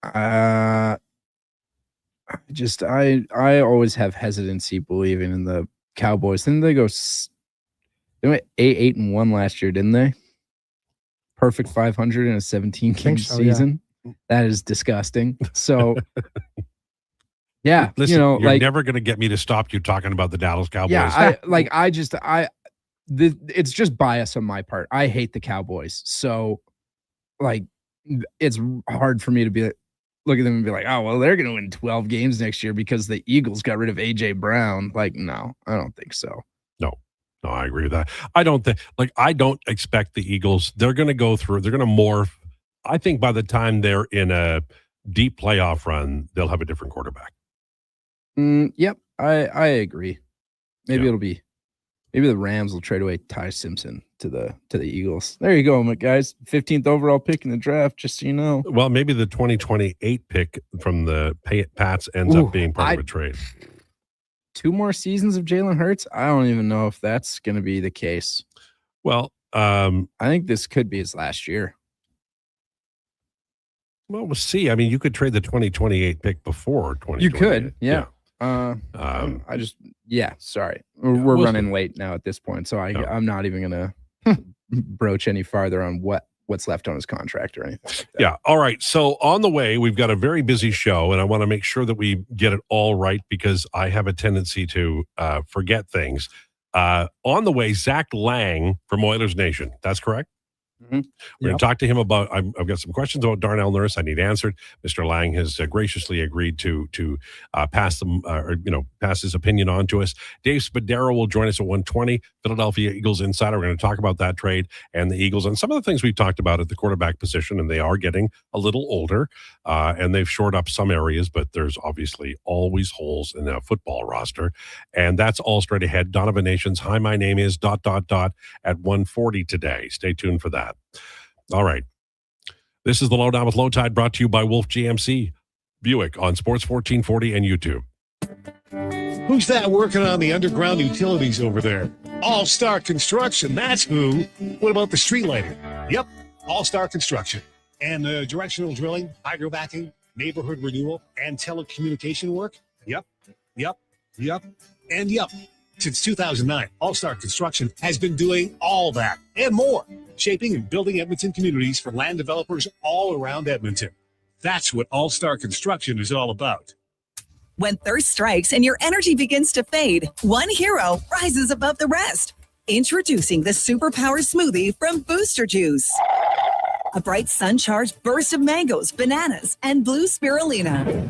I always have hesitancy believing in the Cowboys. Didn't they go? They went 8-1 last year, didn't they? perfect 500 in a 17-game season. Yeah. That is disgusting. So, yeah, listen, you know, you're like, never going to get me to stop you talking about the Dallas Cowboys. Yeah, it's just bias on my part. I hate the Cowboys. So, like, it's hard for me to be look at them and be like, oh, well, they're going to win 12 games next year because the Eagles got rid of A.J. Brown. Like, no, I don't think so. No, I agree with that. I don't expect the Eagles. They're going to go through. They're going to morph. I think by the time they're in a deep playoff run, they'll have a different quarterback. Yep, I agree. Maybe maybe the Rams will trade away Ty Simpson to the Eagles. There you go, guys. 15th overall pick in the draft, just so you know. Well, maybe the 2028 pick from the Pats ends up being part of a trade. 2 more seasons of Jalen Hurts? I don't even know if that's going to be the case. Well, I think this could be his last year. Well, we'll see. I mean, you could trade the 2028 pick before 2028. You could, yeah. Sorry. We're running late now at this point, so I'm not even going to broach any farther on what's left on his contract or anything like that. Yeah. All right. So on the way, we've got a very busy show, and I want to make sure that we get it all right because I have a tendency to forget things. On the way, Zach Lang from Oilers Nation. That's correct? Mm-hmm. We're going to talk to him about. I've got some questions about Darnell Nurse I need answered. Mr. Lang has graciously agreed to pass them, pass his opinion on to us. Dave Spadaro will join us at 1:20. Philadelphia Eagles insider. We're going to talk about that trade and the Eagles and some of the things we've talked about at the quarterback position. And they are getting a little older, and they've shored up some areas, but there's obviously always holes in a football roster, and that's all straight ahead. Donovan Nations. Hi, my name is ... at 1:40 today. Stay tuned for that. All right. This is the Lowdown with Lowetide, brought to you by Wolf GMC Buick on Sports 1440 and YouTube. Who's that working on the underground utilities over there? All-Star Construction, that's who. What about the street lighting? Yep, All-Star Construction. And directional drilling, hydrovacking, neighborhood renewal, and telecommunication work? Yep. Since 2009, All-Star Construction has been doing all that and more, shaping and building Edmonton communities for land developers all around Edmonton. That's what All-Star Construction is all about. When thirst strikes and your energy begins to fade, one hero rises above the rest. Introducing the Superpower Smoothie from Booster Juice. A bright sun-charged burst of mangoes, bananas, and blue spirulina.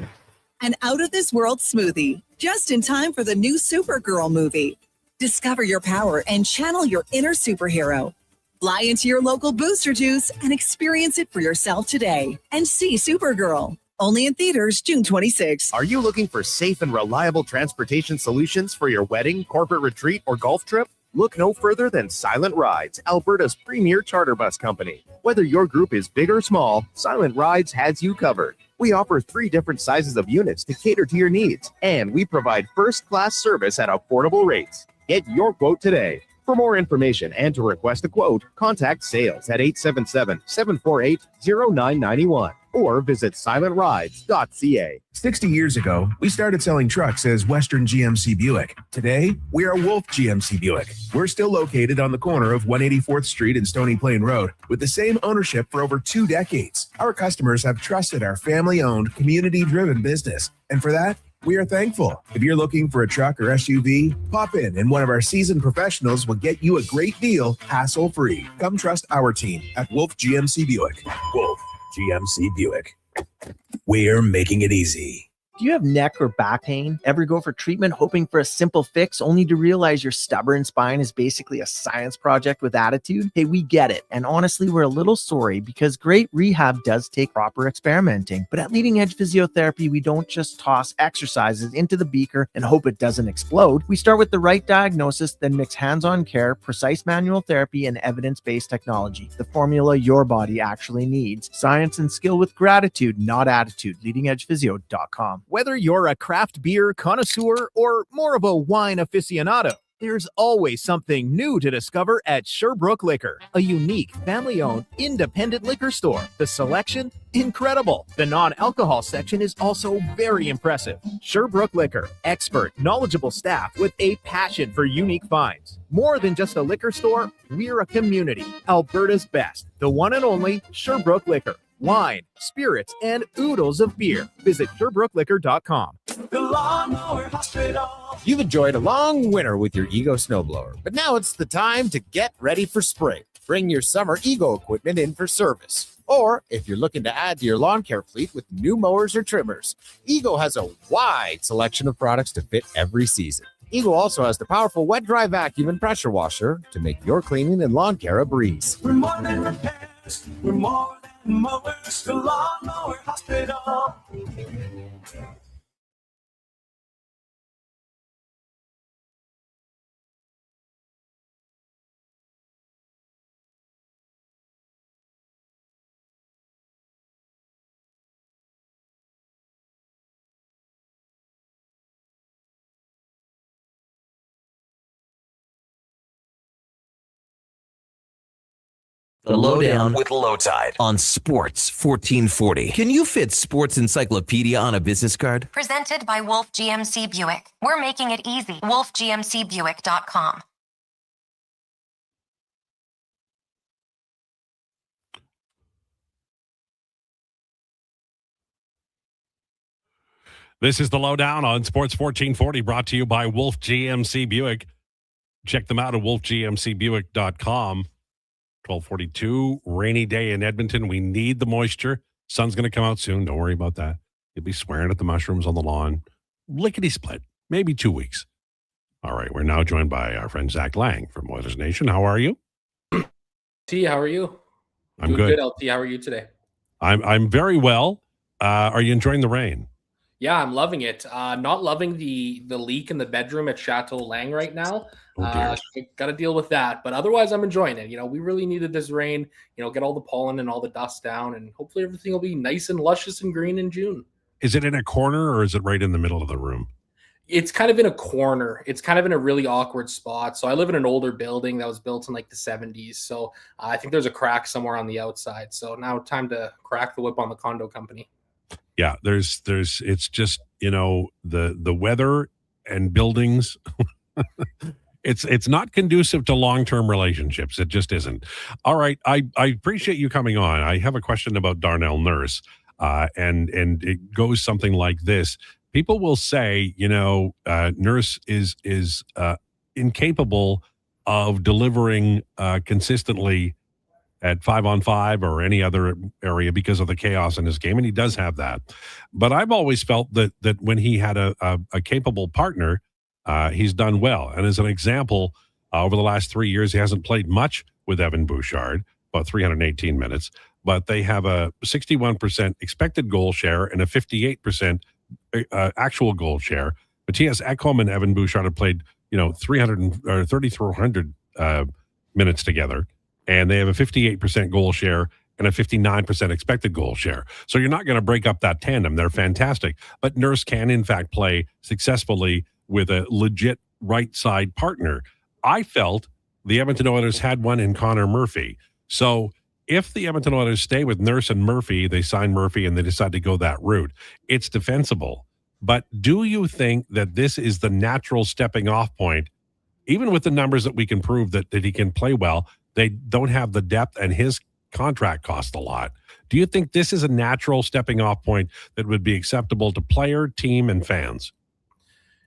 An out-of-this-world smoothie, just in time for the new Supergirl movie. Discover your power and channel your inner superhero. Fly into your local Booster Juice and experience it for yourself today. And see Supergirl. Only in theaters June 26th. Are you looking for safe and reliable transportation solutions for your wedding, corporate retreat, or golf trip? Look no further than Silent Rides, Alberta's premier charter bus company. Whether your group is big or small, Silent Rides has you covered. We offer 3 different sizes of units to cater to your needs, and we provide first-class service at affordable rates. Get your quote today. For more information and to request a quote, contact sales at 877-748-0991 or visit silentrides.ca. 60 years ago, we started selling trucks as Western GMC Buick. Today, we are Wolf GMC Buick. We're still located on the corner of 184th Street and Stony Plain Road with the same ownership for over 2 decades. Our customers have trusted our family-owned, community-driven business, and for that, we are thankful. If you're looking for a truck or SUV, pop in and one of our seasoned professionals will get you a great deal, hassle-free. Come trust our team at Wolf GMC Buick. Wolf GMC Buick. We're making it easy. Do you have neck or back pain? Ever go for treatment hoping for a simple fix only to realize your stubborn spine is basically a science project with attitude? Hey, we get it. And honestly, we're a little sorry because great rehab does take proper experimenting. But at Leading Edge Physiotherapy, we don't just toss exercises into the beaker and hope it doesn't explode. We start with the right diagnosis, then mix hands-on care, precise manual therapy, and evidence-based technology. The formula your body actually needs. Science and skill with gratitude, not attitude. LeadingEdgePhysio.com. Whether you're a craft beer connoisseur or more of a wine aficionado, There's always something new to discover at Sherbrooke Liquor, a unique, family-owned, independent liquor store. The selection? Incredible. The non-alcohol section is also very impressive. Sherbrooke Liquor, expert, knowledgeable staff with a passion for unique finds. More than just a liquor store, we're a community. Alberta's best, the one and only Sherbrooke Liquor. Wine, spirits, and oodles of beer. Visit SherbrookeLiquor.com. The Lawnmower Hospital. You've enjoyed a long winter with your Ego snowblower, but now it's the time to get ready for spring. Bring your summer Ego equipment in for service. Or if you're looking to add to your lawn care fleet with new mowers or trimmers, Ego has a wide selection of products to fit every season. Ego also has the powerful wet-dry vacuum and pressure washer to make your cleaning and lawn care a breeze. We're more than repairs. We're more than mowers. The Lawnmower Hospital. The Lowdown with Lowetide on Sports 1440. Can you fit Sports Encyclopedia on a business card? Presented by Wolf GMC Buick. We're making it easy. WolfGMCBuick.com. This is the Lowdown on Sports 1440, brought to you by Wolf GMC Buick. Check them out at wolfgmcbuick.com. 12:42, rainy day in Edmonton. We need the moisture. Sun's going to come out soon. Don't worry about that. You'll be swearing at the mushrooms on the lawn. Lickety split. Maybe 2 weeks. All right. We're now joined by our friend Zach Lang from Oilers Nation. How are you? T, how are you? I'm Doing good. good. LT, how are you today? I'm very well. Are you enjoying the rain? Yeah, I'm loving it. Not loving the leak in the bedroom at Chateau Lang right now. Got to deal with that. But otherwise, I'm enjoying it. You know, we really needed this rain, get all the pollen and all the dust down. And hopefully everything will be nice and luscious and green in June. Is it in a corner or is it right in the middle of the room? It's kind of in a corner. It's kind of in a really awkward spot. So I live in an older building that was built in like the 70s. So I think there's a crack somewhere on the outside. So now time to crack the whip on the condo company. Yeah, it's just, the weather and buildings. It's not conducive to long-term relationships. It just isn't. All right. I appreciate you coming on. I have a question about Darnell Nurse. And it goes something like this. People will say, Nurse is incapable of delivering consistently at 5-on-5 or any other area because of the chaos in his game. And he does have that. But I've always felt that when he had a capable partner, he's done well. And as an example, over the last 3 years, he hasn't played much with Evan Bouchard, about 318 minutes, but they have a 61% expected goal share and a 58% actual goal share. Matthias Ekholm and Evan Bouchard have played, 3,400 minutes together, and they have a 58% goal share and a 59% expected goal share. So you're not going to break up that tandem. They're fantastic. But Nurse can, in fact, play successfully with a legit right side partner. I felt the Edmonton Oilers had one in Connor Murphy. So if the Edmonton Oilers stay with Nurse and Murphy, they sign Murphy and they decide to go that route, it's defensible. But do you think that this is the natural stepping off point, even with the numbers that we can prove that he can play well? They don't have the depth and his contract costs a lot. Do you think this is a natural stepping off point that would be acceptable to player, team, and fans?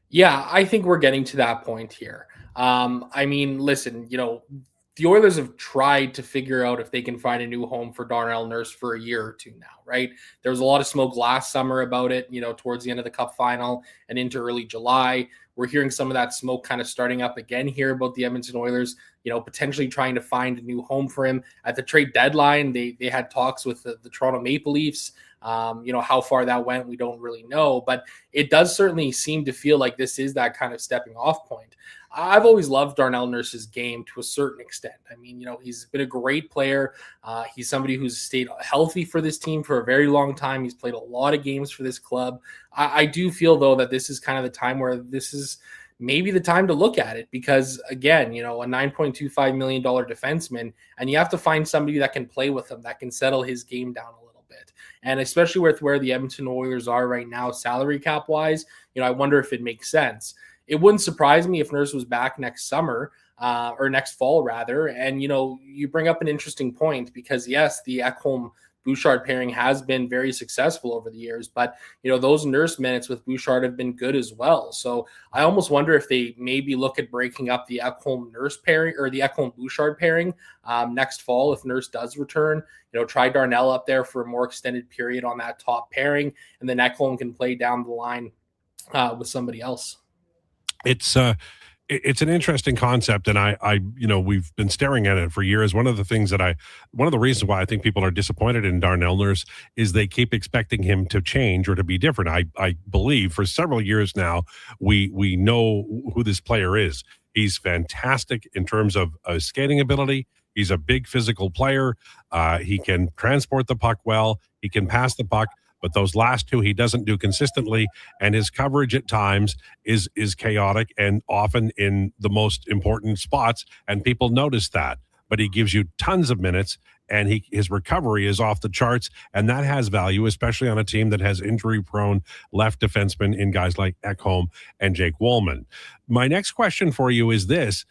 Yeah, I think we're getting to that point here. Listen, the Oilers have tried to figure out if they can find a new home for Darnell Nurse for a year or two now, right? There was a lot of smoke last summer about it, towards the end of the Cup final and into early July. We're hearing some of that smoke kind of starting up again here about the Edmonton Oilers, potentially trying to find a new home for him. At the trade deadline, they had talks with the Toronto Maple Leafs. How far that went, we don't really know, but it does certainly seem to feel like this is that kind of stepping off point. I've always loved Darnell Nurse's game to a certain extent. He's been a great player. He's somebody who's stayed healthy for this team for a very long time. He's played a lot of games for this club. I do feel, though, that this is kind of the time where this is maybe the time to look at it, because again, a $9.25 million defenseman, and you have to find somebody that can play with him, that can settle his game down a little bit. And especially with where the Edmonton Oilers are right now, salary cap wise, I wonder if it makes sense. It wouldn't surprise me if Nurse was back next summer, or next fall rather. And, you bring up an interesting point, because yes, the Ekholm Bouchard pairing has been very successful over the years, but those Nurse minutes with Bouchard have been good as well. So I almost wonder if they maybe look at breaking up the Ekholm Nurse pairing, or the Ekholm Bouchard pairing, next fall if Nurse does return. Try Darnell up there for a more extended period on that top pairing, and then Ekholm can play down the line with somebody else. It's an interesting concept, and I we've been staring at it for years. One of the reasons why I think people are disappointed in Darnell Nurse is they keep expecting him to change or to be different. I believe for several years now we know who this player is. He's fantastic in terms of skating ability. He's a big physical player. He can transport the puck well. He can pass the puck. But those last two he doesn't do consistently, and his coverage at times is chaotic and often in the most important spots, and people notice that. But he gives you tons of minutes, and his recovery is off the charts, and that has value, especially on a team that has injury-prone left defensemen in guys like Ekholm and Jake Wollman. My next question for you is this.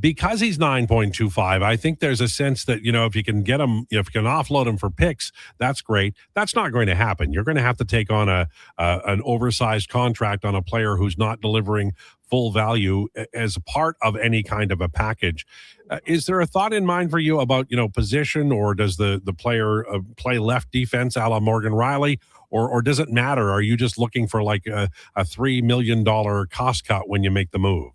Because he's 9.25, I think there's a sense that, if you can get him, if you can offload him for picks, that's great. That's not going to happen. You're going to have to take on an oversized contract on a player who's not delivering full value as a part of any kind of a package. Is there a thought in mind for you about, position, or does the player play left defense a la Morgan Riley, or does it matter? Are you just looking for like a $3 million cost cut when you make the move?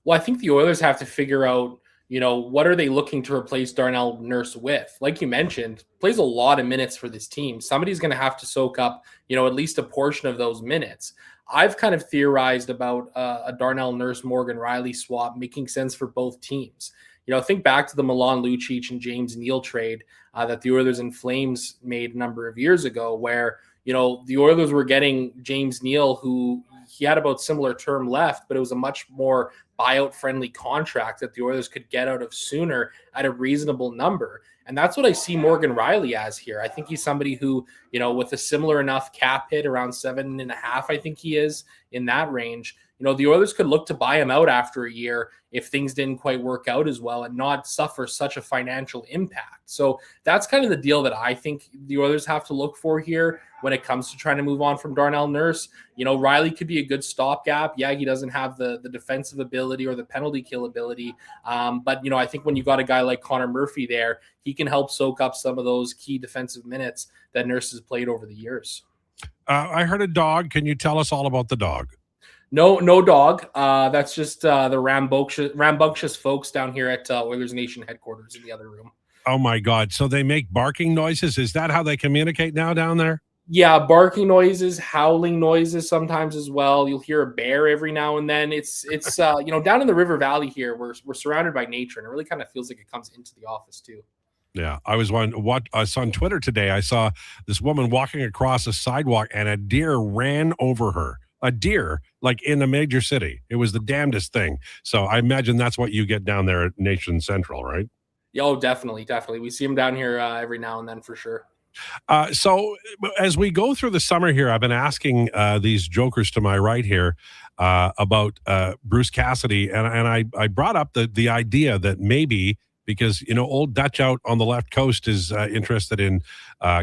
Well, I think the Oilers have to figure out, what are they looking to replace Darnell Nurse with? Like you mentioned, plays a lot of minutes for this team. Somebody's going to have to soak up, at least a portion of those minutes. I've kind of theorized about a Darnell Nurse Morgan Riley swap making sense for both teams. Think back to the Milan Lucic and James Neal trade that the Oilers and Flames made a number of years ago, where, the Oilers were getting James Neal, who he had about similar term left, but it was a much more buyout friendly contract that the Oilers could get out of sooner at a reasonable number. And that's what I see Morgan Riley as here. I think he's somebody who, with a similar enough cap hit, around 7.5, I think he is in that range. The Oilers could look to buy him out after a year if things didn't quite work out as well, and not suffer such a financial impact. So that's kind of the deal that I think the Oilers have to look for here when it comes to trying to move on from Darnell Nurse. Riley could be a good stopgap. Yeah, he doesn't have the defensive ability or the penalty kill ability. But, I think when you got a guy like Connor Murphy there, he can help soak up some of those key defensive minutes that Nurse has played over the years. I heard a dog. Can you tell us all about the dog? No dog. That's just the rambunctious folks down here at Oilers Nation headquarters in the other room. Oh, my God. So they make barking noises? Is that how they communicate now down there? Yeah, barking noises, howling noises sometimes as well. You'll hear a bear every now and then. It's down in the River Valley here, we're surrounded by nature, and it really kind of feels like it comes into the office too. Yeah, I was on Twitter today. I saw this woman walking across a sidewalk, and a deer ran over her. A deer, like in a major city. It was the damnedest thing. So I imagine that's what you get down there at Nation Central, right? Yeah, oh, definitely. We see them down here every now and then for sure. So as we go through the summer here, I've been asking these jokers to my right here about Bruce Cassidy, and I brought up the idea that maybe, because old Dutch out on the left coast is interested in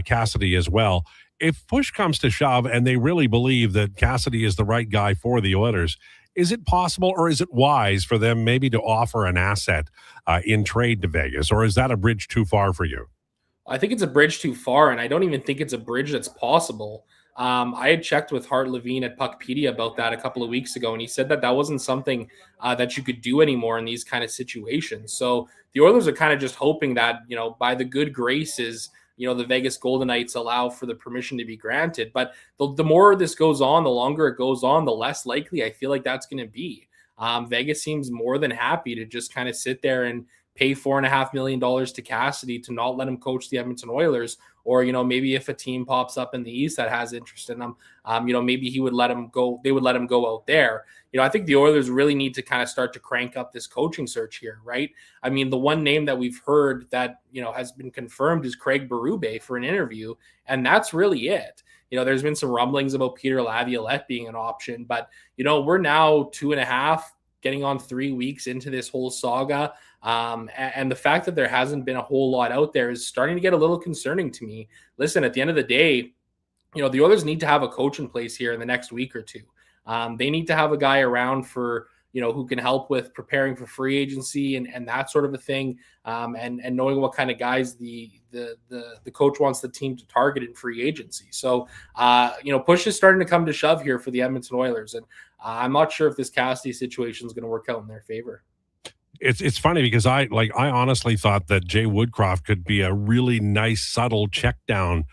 Cassidy as well. If push comes to shove and they really believe that Cassidy is the right guy for the Oilers, is it possible, or is it wise for them maybe to offer an asset in trade to Vegas, or is that a bridge too far for you? I think it's a bridge too far, and I don't even think it's a bridge that's possible. I had checked with Hart Levine at Puckpedia about that a couple of weeks ago, and he said that wasn't something that you could do anymore in these kind of situations. So the Oilers are kind of just hoping that, by the good graces, the Vegas Golden Knights allow for the permission to be granted. But the more this goes on, the longer it goes on, the less likely I feel like that's going to be. Vegas seems more than happy to just kind of sit there and pay $4.5 million to Cassidy to not let him coach the Edmonton Oilers, or maybe if a team pops up in the East that has interest in him, maybe he would let him go. They would let him go out there. I think the Oilers really need to kind of start to crank up this coaching search here, right? I mean, the one name that we've heard that has been confirmed is Craig Berube for an interview, and that's really it. There's been some rumblings about Peter Laviolette being an option, but we're now 2.5, getting on 3 weeks into this whole saga. And the fact that there hasn't been a whole lot out there is starting to get a little concerning to me. Listen, at the end of the day, the Oilers need to have a coach in place here in the next week or two. They need to have a guy around for, who can help with preparing for free agency and that sort of a thing. And knowing what kind of guys the coach wants the team to target in free agency. So, push is starting to come to shove here for the Edmonton Oilers. And I'm not sure if this Cassidy situation is going to work out in their favor. It's funny because I honestly thought that Jay Woodcroft could be a really nice, subtle check down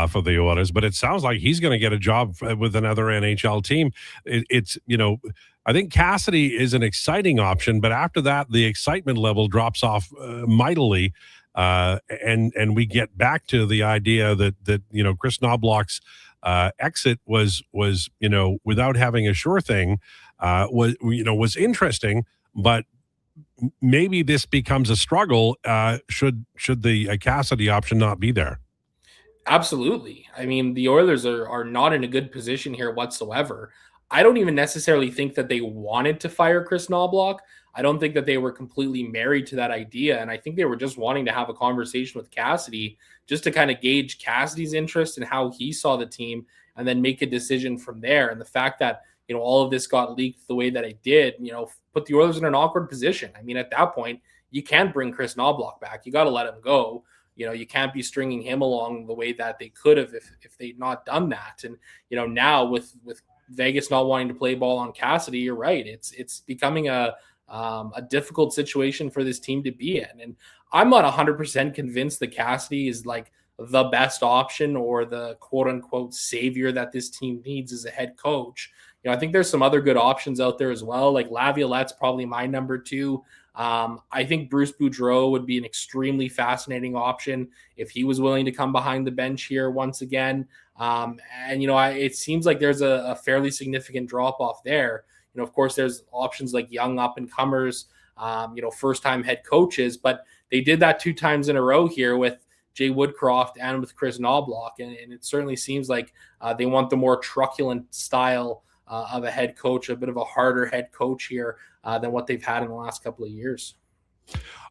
for the Oilers, but it sounds like he's going to get a job with another NHL team. I think Cassidy is an exciting option, but after that, the excitement level drops off mightily, and we get back to the idea that Chris Knobloch's exit was without having a sure thing was interesting, but maybe this becomes a struggle should the Cassidy option not be there. Absolutely. I mean, the Oilers are not in a good position here whatsoever. I don't even necessarily think that they wanted to fire Chris Knobloch. I don't think that they were completely married to that idea. And I think they were just wanting to have a conversation with Cassidy just to kind of gauge Cassidy's interest and how he saw the team and then make a decision from there. And the fact that, all of this got leaked the way that it did, put the Oilers in an awkward position. I mean, at that point, you can't bring Chris Knobloch back. You got to let him go. You can't be stringing him along the way that they could have if they'd not done that. And, now with Vegas not wanting to play ball on Cassidy, you're right. It's becoming a difficult situation for this team to be in. And I'm not 100% convinced that Cassidy is like the best option or the quote unquote savior that this team needs as a head coach. I think there's some other good options out there as well. Like Laviolette's probably my number 2. I think Bruce Boudreau would be an extremely fascinating option if he was willing to come behind the bench here once again. It seems like there's a fairly significant drop off there. Of course, there's options like young up and comers, first time head coaches, but they did that 2 times in a row here with Jay Woodcroft and with Chris Knobloch. And it certainly seems like they want the more truculent style of a head coach, a bit of a harder head coach here than what they've had in the last couple of years.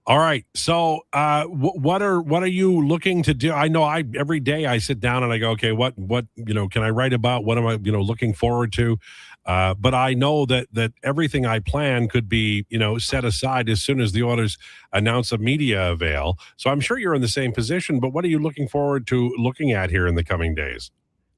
All right. So what are you looking to do? I know every day I sit down and I go, okay, what can I write about? What am I looking forward to? But I know that everything I plan could be set aside as soon as the Oilers announce a media avail. So I'm sure you're in the same position. But what are you looking forward to looking at here in the coming days?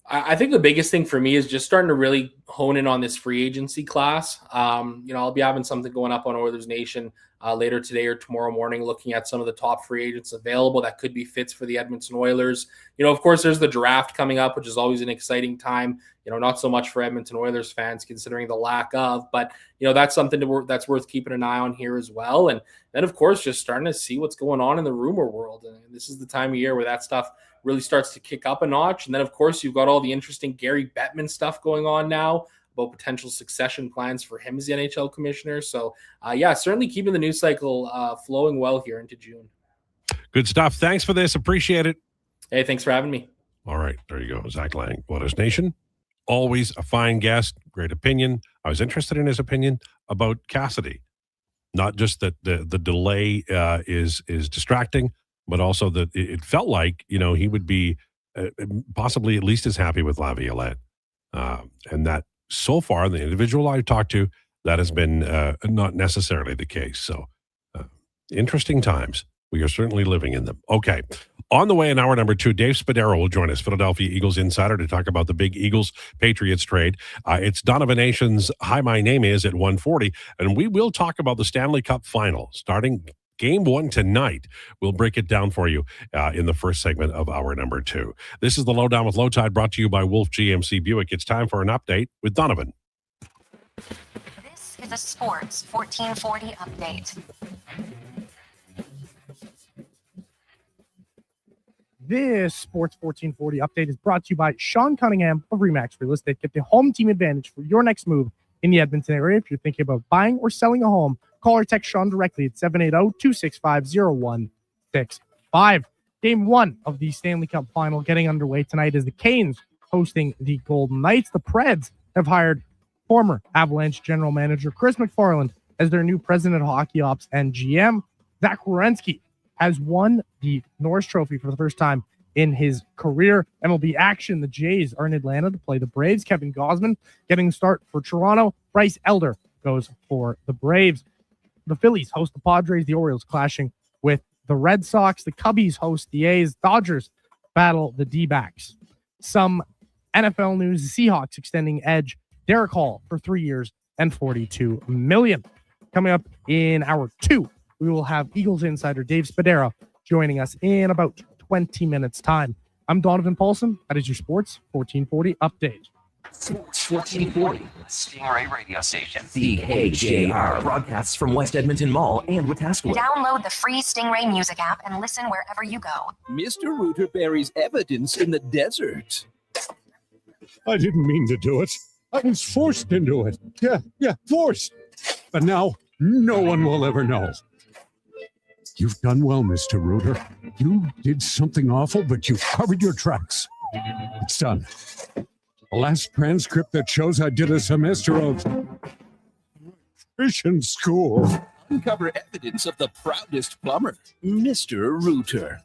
I think the biggest thing for me is just starting to really hone in on this free agency class. I'll be having something going up on Oilers Nation later today or tomorrow morning, looking at some of the top free agents available that could be fits for the Edmonton Oilers. Of course, there's the draft coming up, which is always an exciting time. Not so much for Edmonton Oilers fans considering the lack of, but that's something that's worth keeping an eye on here as well. And then, of course, just starting to see what's going on in the rumor world. And this is the time of year where that stuff really starts to kick up a notch. And then, of course, you've got all the interesting Gary Bettman stuff going on now about potential succession plans for him as the NHL commissioner. So, certainly keeping the news cycle flowing well here into June. Good stuff. Thanks for this. Appreciate it. Hey, thanks for having me. All right. There you go. Zach Lang, Oilers Nation. Always a fine guest. Great opinion. I was interested in his opinion about Cassidy. Not just that the delay is distracting, but also that it felt like, he would be possibly at least as happy with Laviolette. And that so far, the individual I've talked to, that has been not necessarily the case. So interesting times. We are certainly living in them. Okay. On the way in hour number 2, Dave Spadaro will join us, Philadelphia Eagles insider, to talk about the big Eagles-Patriots trade. It's Donovan Nation's Hi, My Name Is at 1:40, and we will talk about the Stanley Cup final starting Game 1 tonight. We'll break it down for you in the first segment of hour number 2. This is the Lowdown with Lowetide, brought to you by Wolf GMC Buick. It's time for an update with Donovan. This is a Sports 1440 update. This Sports 1440 update is brought to you by Sean Cunningham of Remax Real Estate. Get the home team advantage for your next move in the Edmonton area. If you're thinking about buying or selling a home, call or text Sean directly at 780-265-0165. Game 1 of the Stanley Cup final getting underway tonight as the Canes hosting the Golden Knights. The Preds have hired former Avalanche general manager Chris McFarland as their new president of hockey ops and GM. Zach Werenski has won the Norris Trophy for the first time in his career. MLB action, the Jays are in Atlanta to play the Braves. Kevin Gausman getting the start for Toronto. Bryce Elder goes for the Braves. The Phillies host the Padres. The Orioles clashing with the Red Sox. The Cubbies host the A's. Dodgers battle the D-backs. Some NFL news, the Seahawks extending edge Derek Hall for 3 years and $42 million. Coming up in hour 2, we will have Eagles insider Dave Spadero joining us in about 20 minutes time. I'm Donovan Paulson. That is your Sports 1440 update. Sports 1440, Stingray radio station. CHJR broadcasts from West Edmonton Mall and Wetaskiwin. Download the free Stingray music app and listen wherever you go. Mr. Rooter buries evidence in the desert. I didn't mean to do it. I was forced into it. Yeah, forced. But now, no one will ever know. You've done well, Mr. Rooter. You did something awful, but you've covered your tracks. It's done. The last transcript that shows I did a semester of Christian school. Uncover evidence of the proudest plumber, Mr. Rooter.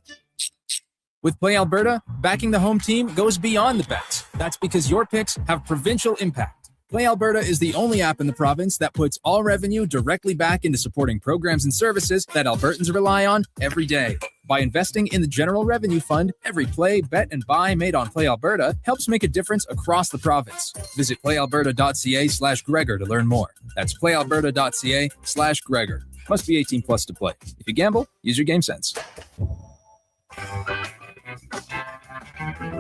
With Play Alberta, backing the home team goes beyond the bets. That's because your picks have provincial impact. Play Alberta is the only app in the province that puts all revenue directly back into supporting programs and services that Albertans rely on every day. By investing in the General Revenue Fund, every play, bet, and buy made on Play Alberta helps make a difference across the province. Visit playalberta.ca/Gregor to learn more. That's playalberta.ca/Gregor. Must be 18 plus to play. If you gamble, use your game sense.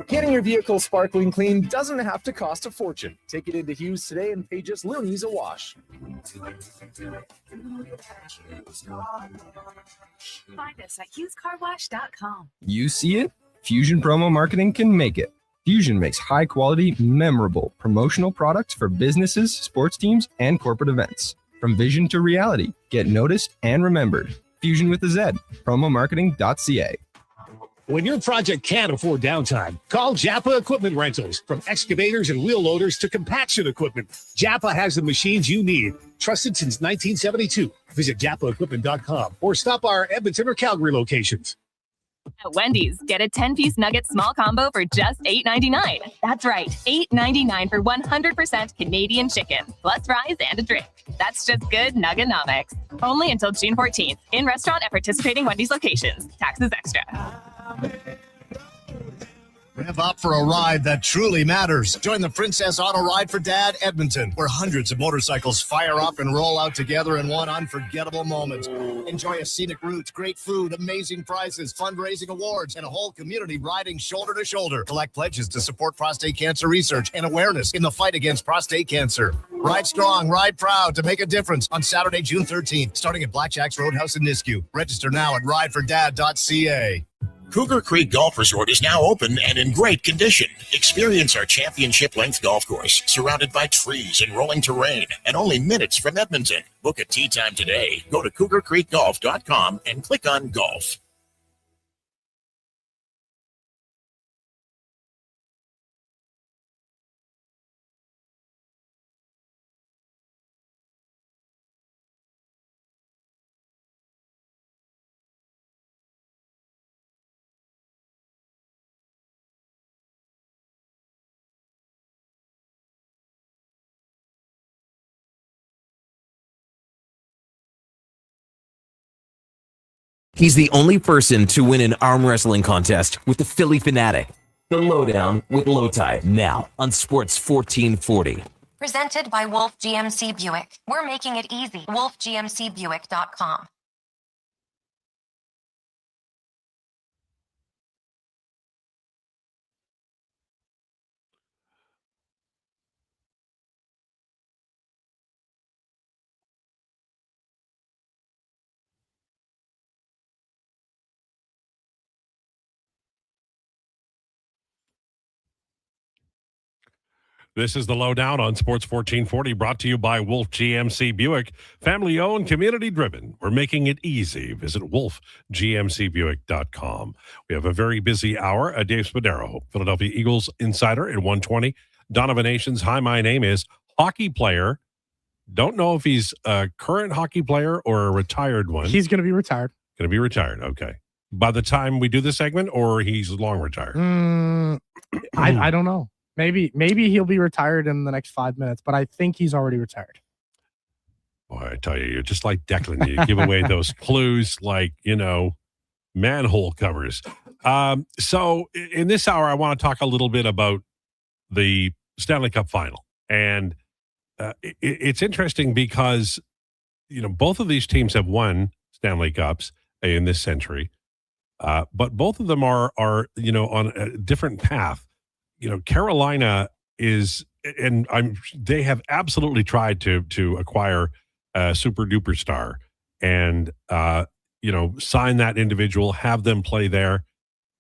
Getting your vehicle sparkling clean doesn't have to cost a fortune. Take it into Hughes today and pay just loonies a wash. Find us at HughesCarWash.com. You see it? Fusion Promo Marketing can make it. Fusion makes high-quality, memorable promotional products for businesses, sports teams, and corporate events. From vision to reality, get noticed and remembered. Fusion with a Z. Promomarketing.ca. When your project can't afford downtime, call Japa Equipment Rentals. From excavators and wheel loaders to compaction equipment, Japa has the machines you need. Trusted since 1972. Visit JapaEquipment.com or stop our Edmonton or Calgary locations. At Wendy's, get a 10-piece nugget small combo for just $8.99. That's right, $8.99 for 100% Canadian chicken, plus fries and a drink. That's just good Nuggenomics. Only until June 14th. In restaurant at participating Wendy's locations. Taxes extra. Rev up for a ride that truly matters. Join the Princess Auto Ride for Dad Edmonton, where hundreds of motorcycles fire up and roll out together in one unforgettable moment. Enjoy a scenic route, great food, amazing prizes, fundraising awards, and a whole community riding shoulder to shoulder. Collect pledges to support prostate cancer research and awareness in the fight against prostate cancer. Ride strong, ride proud to make a difference on Saturday, June 13th, starting at Blackjack's Roadhouse in Nisku. Register now at ridefordad.ca. Cougar Creek Golf Resort is now open and in great condition. Experience our championship-length golf course, surrounded by trees and rolling terrain, and only minutes from Edmonton. Book a tee time today. Go to cougarcreekgolf.com and click on golf. He's the only person to win an arm wrestling contest with the Philly Fanatic. The Lowdown with Lowetide, now on Sports 1440. Presented by Wolf GMC Buick. We're making it easy. WolfGMCBuick.com. This is the Lowdown on Sports 1440, brought to you by Wolf GMC Buick. Family owned, community driven. We're making it easy. Visit wolfgmcbuick.com. We have a very busy hour. Dave Spadaro, Philadelphia Eagles insider at 120. Donovan Nations, hi, my name is hockey player. Don't know if he's a current hockey player or a retired one. He's going to be retired. Going to be retired. Okay. By the time we do the segment, or he's long retired? I don't know. Maybe he'll be retired in the next 5 minutes, but I think he's already retired. Boy, I tell you, you're just like Declan. You give away those clues like, manhole covers. So in this hour, I want to talk a little bit about the Stanley Cup final. And it's interesting because, both of these teams have won Stanley Cups in this century. But both of them are on a different path. Carolina is, and they have absolutely tried to acquire a super duper star and, sign that individual, have them play there.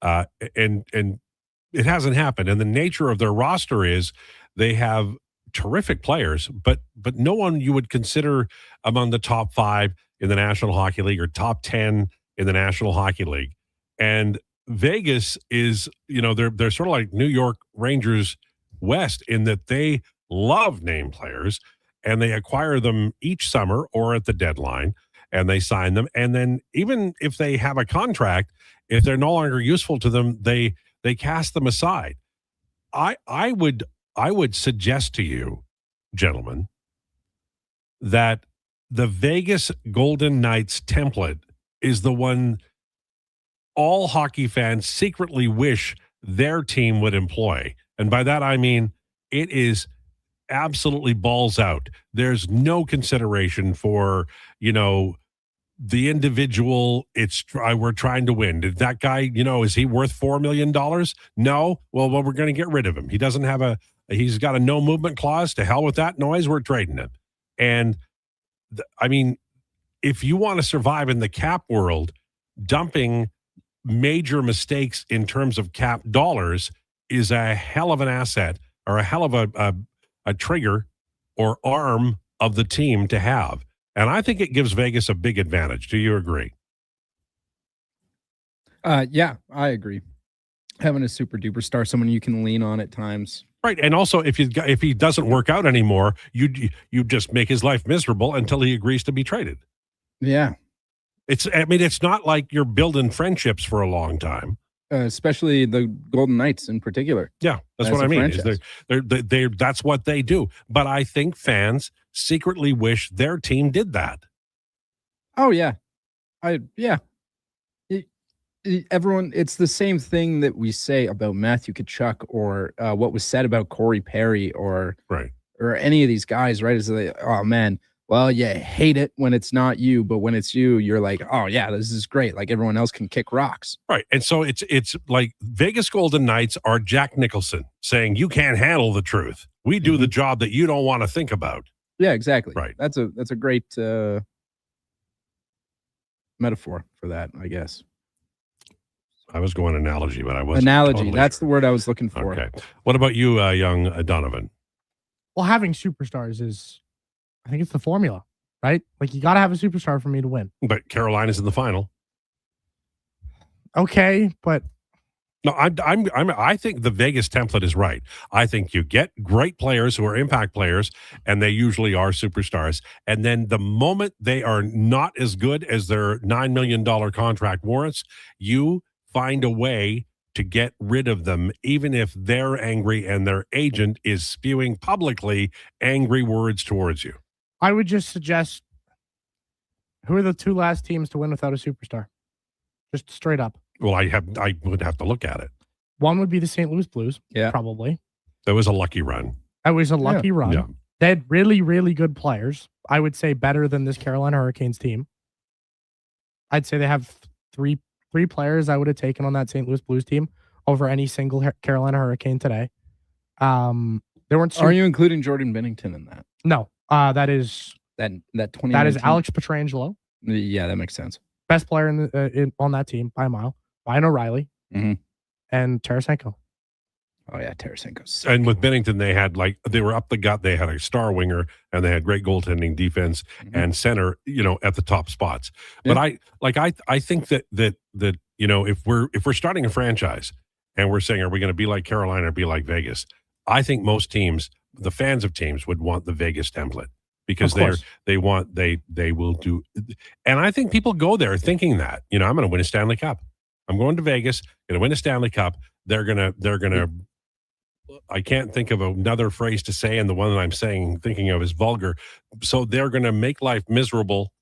And it hasn't happened. And the nature of their roster is they have terrific players, but no one you would consider among the top 5 in the National Hockey League or top 10 in the National Hockey League. And Vegas is, they're sort of like New York Rangers West in that they love name players and they acquire them each summer or at the deadline and they sign them. And then even if they have a contract, if they're no longer useful to them, they cast them aside. I would suggest to you, gentlemen, that the Vegas Golden Knights template is the one all hockey fans secretly wish their team would employ. And by that, I mean, it is absolutely balls out. There's no consideration for, the individual. We're trying to win. Did that guy, is he worth $4 million? No. Well, we're going to get rid of him. He doesn't have he's got a no movement clause. To hell with that noise. We're trading him. And if you want to survive in the cap world, dumping major mistakes in terms of cap dollars is a hell of an asset or a hell of a trigger or arm of the team to have. And I think it gives Vegas a big advantage. Do you agree? Yeah, I agree. Having a super duper star, someone you can lean on at times. Right. And also if he doesn't work out anymore, you just make his life miserable until he agrees to be traded. Yeah. It's not like you're building friendships for a long time. Especially the Golden Knights in particular. Yeah, that's what I mean. That's what they do. But I think fans secretly wish their team did that. Oh, yeah. Everyone, it's the same thing that we say about Matthew Tkachuk or what was said about Corey Perry or any of these guys, right? Is like, oh, man. Well, you hate it when it's not you, but when it's you, you're like, oh, yeah, this is great. Like everyone else can kick rocks. Right. And so it's like Vegas Golden Knights are Jack Nicholson saying you can't handle the truth. We do the job that you don't want to think about. Yeah, exactly. Right. That's a great metaphor for that, I guess. I was going analogy, but I wasn't. Analogy. Totally that's sure. The word I was looking for. Okay. What about you, young Donovan? Well, having superstars is, I think it's the formula, right? Like you got to have a superstar for me to win. But Carolina's in the final. Okay, but no, I think the Vegas template is right. I think you get great players who are impact players, and they usually are superstars. And then the moment they are not as good as their $9 million contract warrants, you find a way to get rid of them, even if they're angry and their agent is spewing publicly angry words towards you. I would just suggest, who are the 2 last teams to win without a superstar? Just straight up. Well, I would have to look at it. One would be the St. Louis Blues, probably. That was a lucky run. That was a lucky run. Yeah. They had really, really good players. I would say better than this Carolina Hurricanes team. I'd say they have three players I would have taken on that St. Louis Blues team over any single Carolina Hurricane today. There weren't. Are you including Jordan Binnington in that? No. That is 2019. That is Alex Pietrangelo. Yeah, that makes sense. Best player on that team by a mile. Ryan O'Reilly and Tarasenko. Oh yeah, Tarasenko's. And with Bennington, they were up the gut. They had a star winger, and they had great goaltending, defense, and center. At the top spots. Yeah. But I think that if we're starting a franchise and we're saying, are we going to be like Carolina or be like Vegas? I think most teams, the fans of teams, would want the Vegas template because they will do. And I think people go there thinking that I'm going to win a Stanley Cup. I'm going to Vegas, going to win a Stanley Cup. They're gonna. I can't think of another phrase to say, and the one that I'm thinking of is vulgar. So they're going to make life miserable.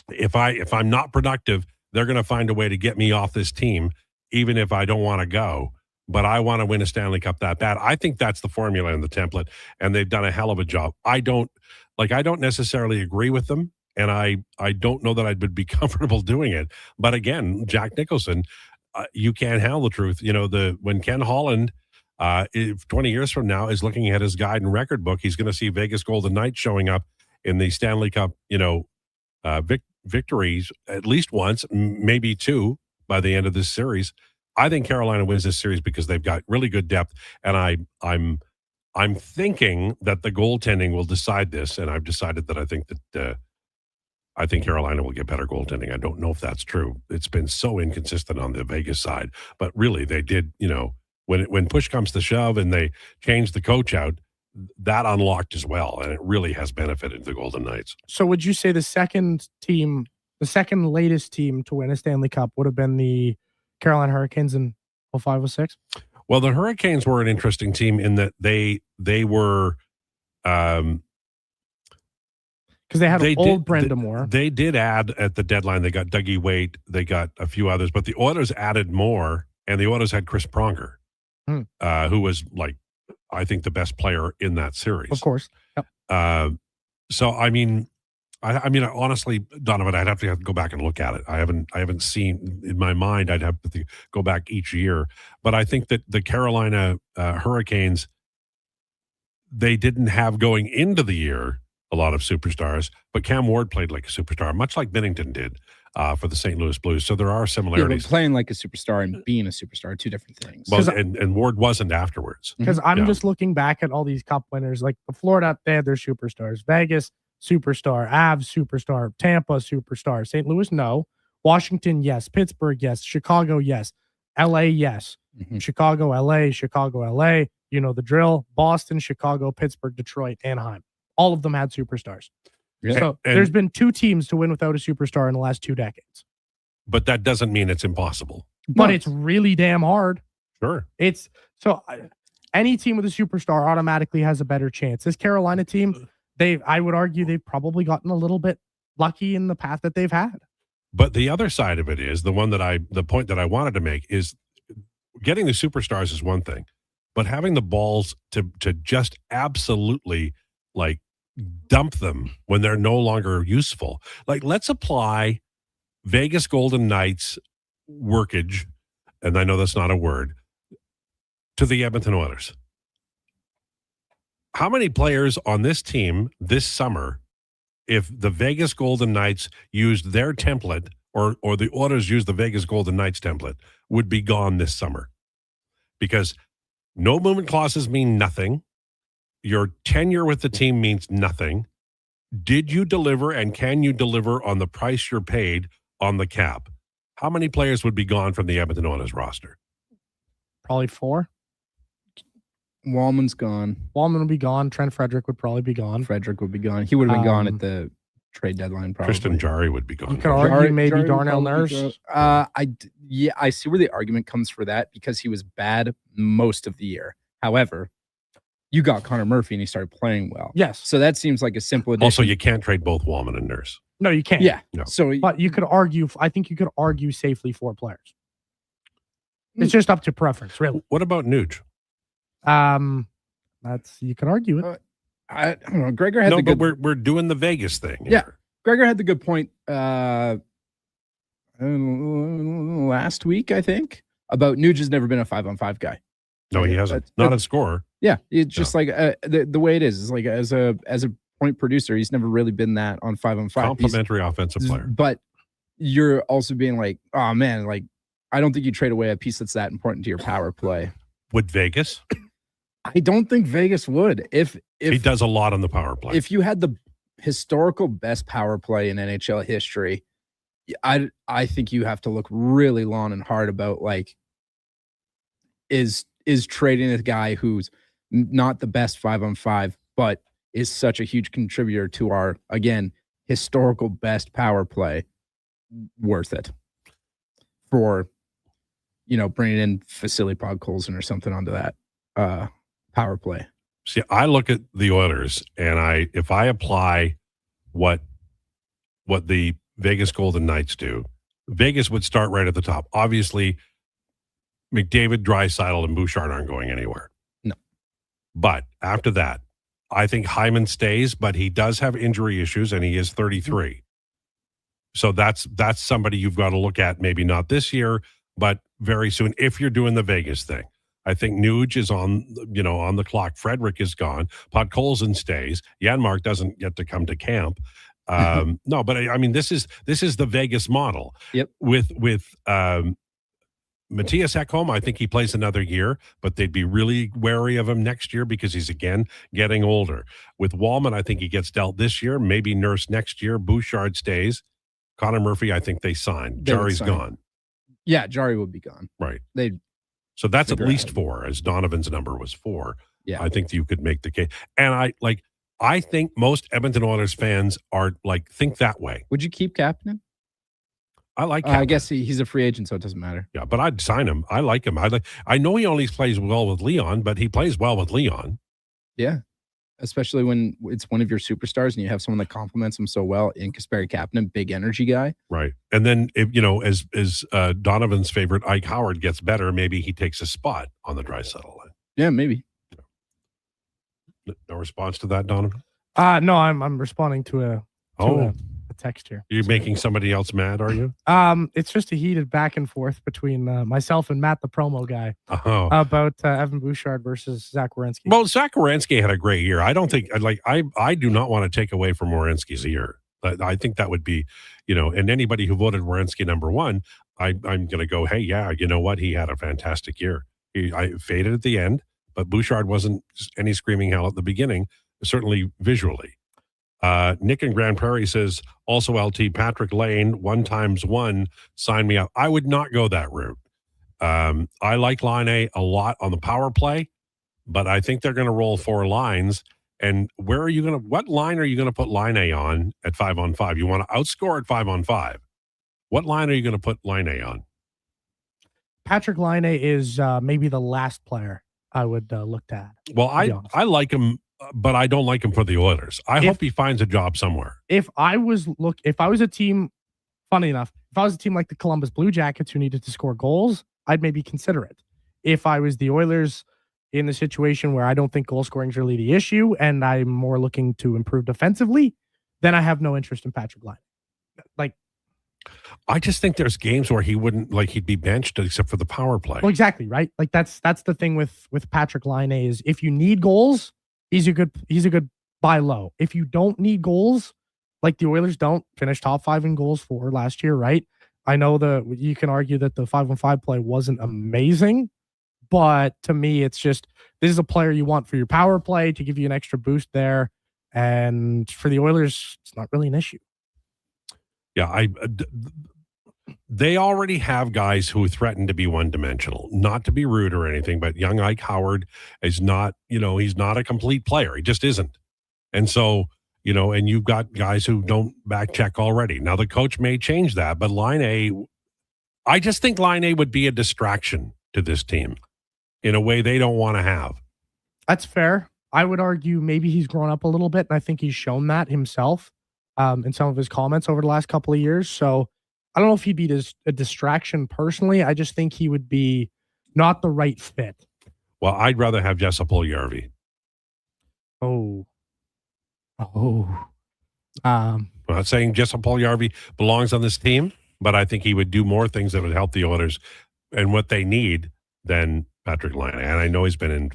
If I'm not productive, they're going to find a way to get me off this team, even if I don't want to go. But I want to win a Stanley Cup that bad. I think that's the formula and the template, and they've done a hell of a job. I don't necessarily agree with them, and I don't know that I would be comfortable doing it. But again, Jack Nicholson, you can't handle the truth. When Ken Holland, if 20 years from now, is looking at his guide and record book, he's going to see Vegas Golden Knights showing up in the Stanley Cup, victories at least once, maybe two by the end of this series. I think Carolina wins this series because they've got really good depth, and I'm thinking that the goaltending will decide this, and I've decided that I think Carolina will get better goaltending. I don't know if that's true. It's been so inconsistent on the Vegas side, but really they did, when push comes to shove and they changed the coach out, that unlocked as well, and it really has benefited the Golden Knights. So would you say the second latest team to win a Stanley Cup would have been the Carolina Hurricanes in 05-06? Well, the Hurricanes were an interesting team in that they were because they had old Brendamore. They did add at the deadline. They got Dougie Weight. They got a few others, but the Oilers added more, and the Oilers had Chris Pronger, who was I think the best player in that series. Of course. Yep. So I mean, honestly, Donovan, I'd have to go back and look at it. I haven't seen in my mind. I'd have to go back each year, but I think that the Carolina Hurricanes, they didn't have going into the year a lot of superstars, but Cam Ward played like a superstar, much like Bennington did for the St. Louis Blues. So there are similarities. Yeah, but playing like a superstar and being a superstar are two different things. Well, and Ward wasn't afterwards. Because I'm just looking back at all these Cup winners, like the Florida, they had their superstars. Vegas, superstar. Avs, superstar. Tampa, superstar. St. Louis, no. Washington, yes. Pittsburgh, yes. Chicago, yes. LA, yes. Chicago, LA. You know the drill. Boston, Chicago, Pittsburgh, Detroit, Anaheim. All of them had superstars. Yeah. So there's been two teams to win without a superstar in the last 2 decades. But that doesn't mean it's impossible. But it's really damn hard. Sure. It's so any team with a superstar automatically has a better chance. This Carolina team, I would argue they've probably gotten a little bit lucky in the path that they've had. But the other side of it is the point that I wanted to make is getting the superstars is one thing, but having the balls to just absolutely dump them when they're no longer useful. Let's apply Vegas Golden Knights workage, and I know that's not a word, to the Edmonton Oilers. How many players on this team this summer, if the Vegas Golden Knights used their template or the Oilers used the Vegas Golden Knights template, would be gone this summer? Because no movement clauses mean nothing. Your tenure with the team means nothing. Did you deliver, and can you deliver on the price you're paid on the cap? How many players would be gone from the Edmonton Oilers roster? Probably 4. Wallman's gone. Wallman would be gone. Trent Frederick would probably be gone. Frederick would be gone. He would have been gone at the trade deadline, probably. Tristan Jarry would be gone. You could argue maybe Darnell Nurse. I see where the argument comes for that because he was bad most of the year. However, you got Connor Murphy and he started playing well. Yes. So that seems like a simple addition. Also, you can't trade both Wallman and Nurse. No, you can't. Yeah. No. So, but you could argue. I think you could argue safely 4 players. It's just up to preference, really. What about Nuge? That's you could argue it. I don't know. Gregor had but we're doing the Vegas thing. Yeah. Here. Gregor had the good point last week, I think, about Nuge has never been a 5-on-5 guy. No, he hasn't. Not a scorer. Yeah, it's just the way it is. It's like as a point producer, he's never really been that on 5-on-5. Complimentary offensive player. But you're also being like, oh man, I don't think you trade away a piece that's that important to your power play. Would Vegas? I don't think Vegas would. If he does a lot on the power play. If you had the historical best power play in NHL history, I think you have to look really long and hard about like is trading a guy who's not the best 5-on-5, but is such a huge contributor to our, again, historical best power play, worth it for, bringing in Vasily Podkolzin or something onto that power play. See, I look at the Oilers, and if I apply what the Vegas Golden Knights do, Vegas would start right at the top. Obviously, McDavid, Draisaitl, and Bouchard aren't going anywhere. No. But after that, I think Hyman stays, but he does have injury issues, and he is 33. So that's somebody you've got to look at, maybe not this year, but very soon if you're doing the Vegas thing. I think Nuge is on the clock. Frederick is gone. Podkolzin stays. Janmark doesn't get to come to camp. No, but I mean, this is the Vegas model. Yep. With Matthias Ekholm, I think he plays another year, but they'd be really wary of him next year because he's again getting older. With Wallman, I think he gets dealt this year, maybe Nurse next year. Bouchard stays. Connor Murphy, I think they signed. Jari's gone. Yeah, Jari would be gone. Right. So that's at least 4, as Donovan's number was 4. Yeah. I think you could make the case. And I think most Edmonton Oilers fans think that way. Would you keep Kapanen? I like I guess he's a free agent, so it doesn't matter. Yeah, but I'd sign him. I like him. I know he only plays well with Leon, but he plays well with Leon. Yeah. Especially when it's one of your superstars and you have someone that complements him so well in Kasperi Kapanen, big energy guy. Right. And then if as Donovan's favorite Ike Howard gets better, maybe he takes a spot on the Draisaitl line. Yeah, maybe. No response to that, Donovan? No, I'm responding to a text here. You're making somebody else mad, are you? It's just a heated back and forth between myself and Matt, the promo guy, Oh. about Evan Bouchard versus Zach Werenski. Well, Zach Werenski had a great year. I don't think I do not want to take away from Werenski's year. I think that would be, and anybody who voted Werenski number 1, I'm going to go, hey, yeah, you know what? He had a fantastic year. I faded at the end, but Bouchard wasn't any screaming hell at the beginning, certainly visually. Nick in Grand Prairie says, also LT, Patrick Lane, 1x1, sign me up. I would not go that route. I like Line a lot on the power play, but I think they're going to roll 4 lines. And what line are you going to put Line on at 5-on-5? You want to outscore at 5-on-5. What line are you going to put Line on? Patrick Line is maybe the last player I would look to add. Well, I like him, but I don't like him for the Oilers. I hope he finds a job somewhere. If I was a team, funny enough, if I was a team like the Columbus Blue Jackets who needed to score goals, I'd maybe consider it. If I was the Oilers in the situation where I don't think goal scoring is really the issue and I'm more looking to improve defensively, then I have no interest in Patrick Line. I just think there's games where he'd be benched except for the power play. Well, exactly, right? Like that's the thing with Patrick Line is if you need goals, he's a good buy low. If you don't need goals, like the Oilers don't finish top 5 in goals for last year, right? I know you can argue that the 5-on-5 play wasn't amazing, but to me, it's just this is a player you want for your power play to give you an extra boost there, and for the Oilers, it's not really an issue. Yeah, they already have guys who threaten to be one-dimensional. Not to be rude or anything, but young Ike Howard is not, he's not a complete player. He just isn't. And so, and you've got guys who don't back check already. Now, the coach may change that, but I just think Line A would be a distraction to this team in a way they don't want to have. That's fair. I would argue maybe he's grown up a little bit, and I think he's shown that himself in some of his comments over the last couple of years. So I don't know if he'd be a distraction personally. I just think he would be not the right fit. Well, I'd rather have Jesse Puljujarvi. I'm not saying Jesse Puljujarvi belongs on this team, but I think he would do more things that would help the Oilers and what they need than Patrick Line. And I know he's been in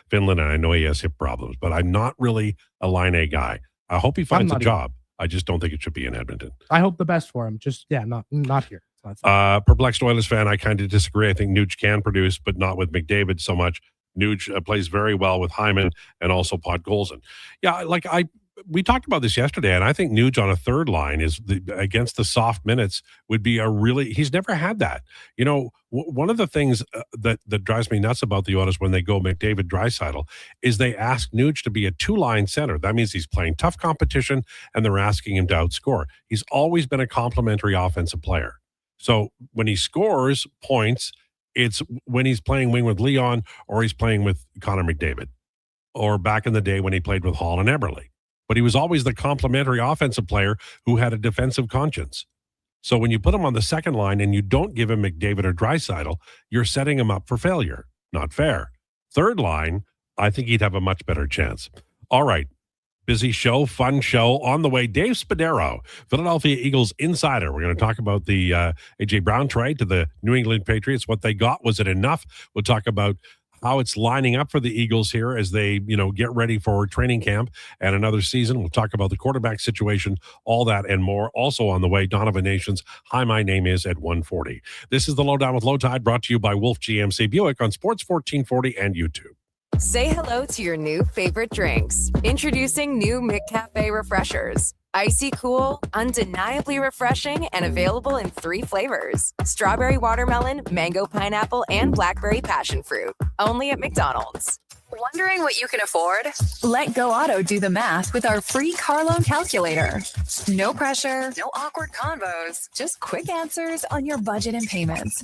Finland, and I know he has hip problems, but I'm not really a Line A guy. I hope he finds a job. I just don't think it should be in Edmonton. I hope the best for him. Just, not here. Perplexed Oilers fan, I kind of disagree. I think Nuge can produce, but not with McDavid so much. Nuge plays very well with Hyman and also Podkolzin. Yeah, we talked about this yesterday, and I think Nuge on a third line against the soft minutes would be he's never had that. One of the things that drives me nuts about the Oilers when they go McDavid Draisaitl is they ask Nuge to be a two-line center. That means he's playing tough competition, and they're asking him to outscore. He's always been a complementary offensive player. So when he scores points, it's when he's playing wing with Leon or he's playing with Connor McDavid, or back in the day when he played with Hall and Eberle. But he was always the complementary offensive player who had a defensive conscience. So when you put him on the second line and you don't give him McDavid or Draisaitl, you're setting him up for failure. Not fair. Third line, I think he'd have a much better chance. All right. Busy show, fun show. On the way, Dave Spadaro, Philadelphia Eagles insider. We're going to talk about the A.J. Brown trade to the New England Patriots. What they got, was it enough? We'll talk about how it's lining up for the Eagles here as they, get ready for training camp and another season. We'll talk about the quarterback situation, all that and more. Also on the way, Donovan Nations. Hi, my name is at 1:40. This is the Lowdown with Lowetide, brought to you by Wolf GMC Buick on Sports 1440 and YouTube. Say hello to your new favorite drinks. Introducing new McCafe Refreshers. Icy cool, undeniably refreshing, and available in 3 flavors. Strawberry watermelon, mango pineapple, and blackberry passion fruit. Only at McDonald's. Wondering what you can afford? Let Go Auto do the math with our free car loan calculator. No pressure, no awkward convos, just quick answers on your budget and payments.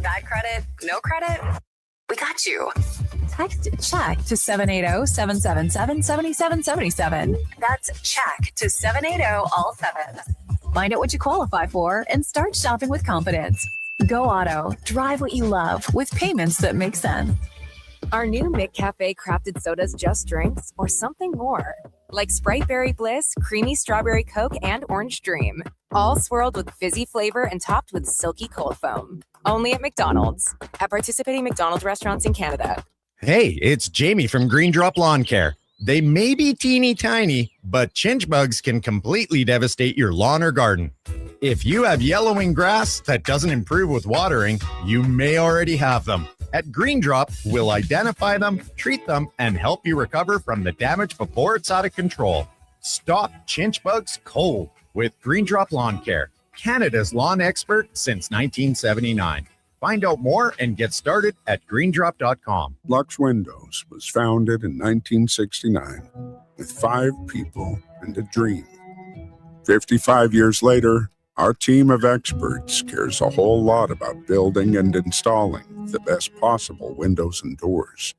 Bad credit, no credit? We got you. Text check to 780-777-7777. That's check to 780 all 7. Find out what you qualify for and start shopping with confidence. Go Auto. Drive what you love with payments that make sense. Our new McCafe crafted sodas just drinks or something more. Like Sprite Berry Bliss, Creamy Strawberry Coke, and Orange Dream. All swirled with fizzy flavor and topped with silky cold foam. Only at McDonald's. At participating McDonald's restaurants in Canada. Hey, it's Jamie from Green Drop Lawn Care. They may be teeny tiny, but chinch bugs can completely devastate your lawn or garden. If you have yellowing grass that doesn't improve with watering, you may already have them. At Green Drop, we'll identify them, treat them, and help you recover from the damage before it's out of control. Stop chinch bugs cold with Green Drop Lawn Care, Canada's lawn expert since 1979. Find out more and get started at greendrop.com. Lux Windows was founded in 1969 with 5 people and a dream. 55 years later, our team of experts cares a whole lot about building and installing the best possible windows and doors.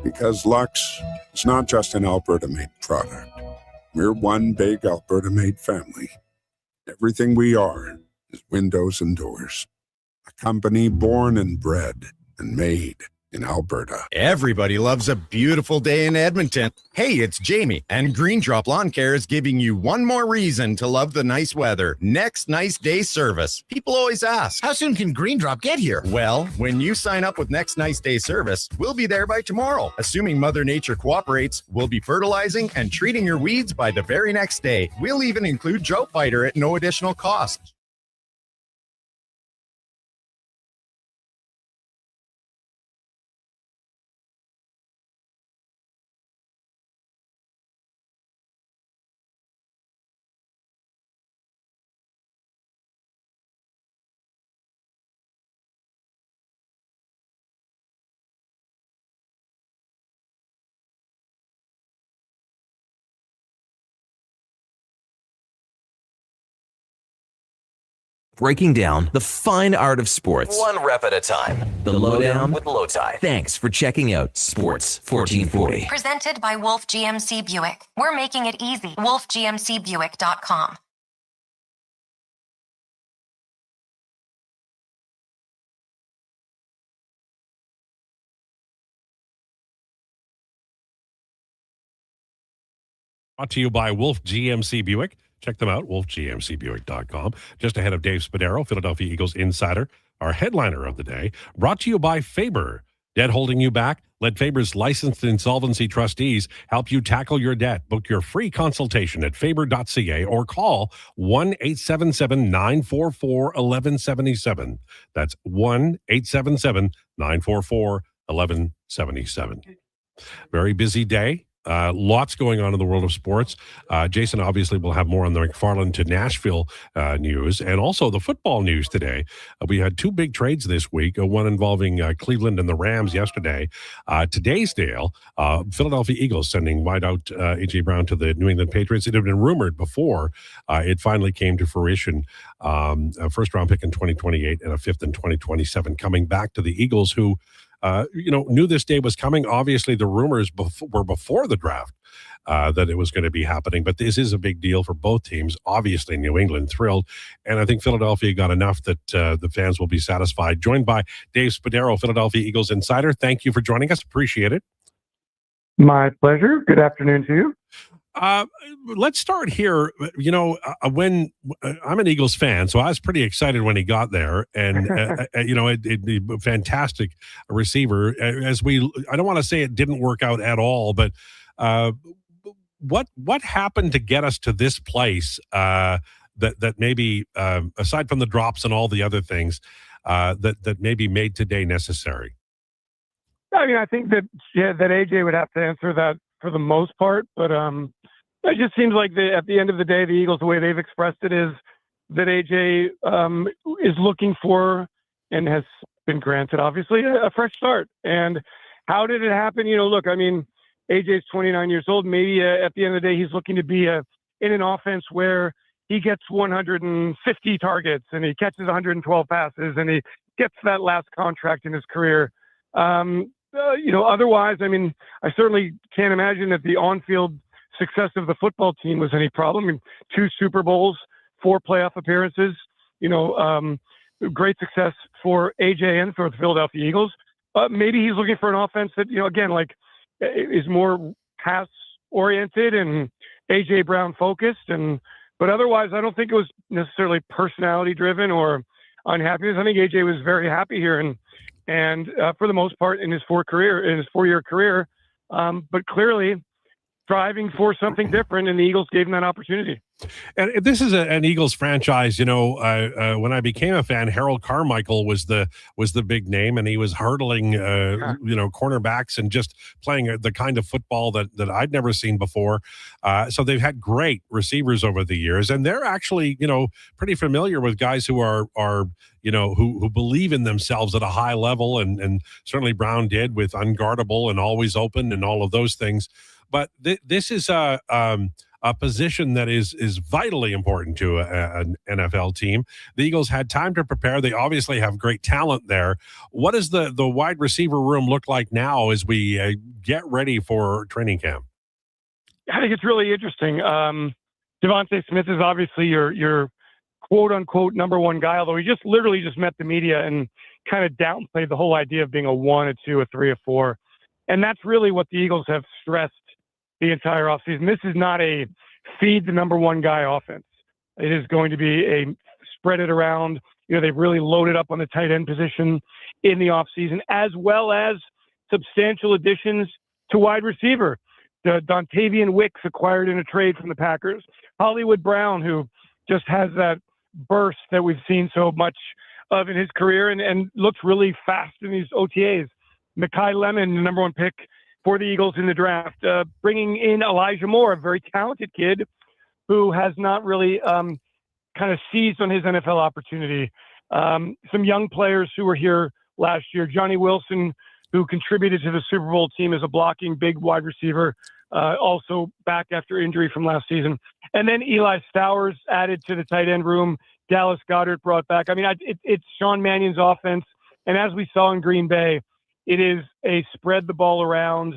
Because Lux is not just an Alberta-made product. We're one big Alberta-made family. Everything we are is windows and doors. A company born and bred and made in Alberta. Everybody loves a beautiful day in Edmonton. Hey, it's Jamie, and Green Drop Lawn Care is giving you one more reason to love the nice weather. Next nice day service. People always ask, how soon can Green Drop get here? Well, when you sign up with Next Nice Day service, we'll be there by tomorrow. Assuming Mother Nature cooperates, we'll be fertilizing and treating your weeds by the very next day. We'll even include drought fighter at no additional cost. Breaking down the fine art of sports, one rep at a time. The Lowdown with Lowetide. Thanks for checking out Sports 1440. Presented by Wolf GMC Buick. We're making it easy. WolfGMCBuick.com. Brought to you by Wolf GMC Buick. Check them out, wolfgmcbuick.com. Just ahead of Dave Spadaro, Philadelphia Eagles insider, our headliner of the day. Brought to you by Faber. Debt holding you back? Let Faber's licensed insolvency trustees help you tackle your debt. Book your free consultation at faber.ca or call 1-877-944-1177. That's 1-877-944-1177. Very busy day. Lots going on in the world of sports. Jason obviously will have more on the McFarland to Nashville news and also the football news today. We had two big trades this week, one involving Cleveland and the Rams yesterday. Today's deal, Philadelphia Eagles sending wideout A.J. Brown to the New England Patriots. It had been rumored before it finally came to fruition. A first-round pick in 2028 and a fifth in 2027 coming back to the Eagles, who knew this day was coming. Obviously, the rumors were before the draft that it was going to be happening, but this is a big deal for both teams. Obviously, New England thrilled, and I think Philadelphia got enough that the fans will be satisfied. Joined by Dave Spadaro, Philadelphia Eagles insider. Thank you for joining us. Appreciate it. My pleasure. Good afternoon to you. Let's start here. When I'm an Eagles fan, so I was pretty excited when he got there, and fantastic receiver. I don't want to say it didn't work out at all, but what happened to get us to this place? That maybe aside from the drops and all the other things, that maybe made today necessary. I mean, I think that AJ would have to answer that for the most part, but it just seems like at the end of the day, the Eagles, the way they've expressed it is that AJ is looking for and has been granted, obviously, a fresh start. And how did it happen? Look, I mean, AJ's 29 years old. Maybe at the end of the day, he's looking to be in an offense where he gets 150 targets and he catches 112 passes and he gets that last contract in his career. Otherwise, I mean, I certainly can't imagine that the on-field success of the football team was any problem. I mean, 2 Super Bowls, 4 playoff appearances, great success for AJ and for the Philadelphia Eagles. Maybe he's looking for an offense that, again, like is more pass oriented and AJ Brown focused. But otherwise, I don't think it was necessarily personality driven or unhappiness. I think AJ was very happy here and for the most part in his 4-year career, but clearly striving for something different, and the Eagles gave him that opportunity. And this is an Eagles franchise. When I became a fan, Harold Carmichael was the big name, and he was hurdling, cornerbacks and just playing the kind of football that I'd never seen before. So they've had great receivers over the years, and they're actually, pretty familiar with guys who are who believe in themselves at a high level, and certainly Brown did with unguardable and always open and all of those things. But this is a position that is vitally important to an NFL team. The Eagles had time to prepare. They obviously have great talent there. What does the wide receiver room look like now as we get ready for training camp? I think it's really interesting. Devontae Smith is obviously your quote-unquote number one guy, although he literally just met the media and kind of downplayed the whole idea of being a 1, a 2, a 3, a 4. And that's really what the Eagles have stressed the entire offseason. This is not a feed the number one guy offense. It is going to be a spread it around. They've really loaded up on the tight end position in the offseason, as well as substantial additions to wide receiver. Dontavian Wicks acquired in a trade from the Packers. Hollywood Brown, who just has that burst that we've seen so much of in his career and looks really fast in these OTAs. Mekhi Lemon, the number one pick for the Eagles in the draft, bringing in Elijah Moore, a very talented kid who has not really kind of seized on his NFL opportunity. Some young players who were here last year, Johnny Wilson, who contributed to the Super Bowl team as a blocking big wide receiver, also back after injury from last season. And then Eli Stowers added to the tight end room. Dallas Goedert brought back. I mean, it's Sean Mannion's offense. And as we saw in Green Bay, it is a spread the ball around,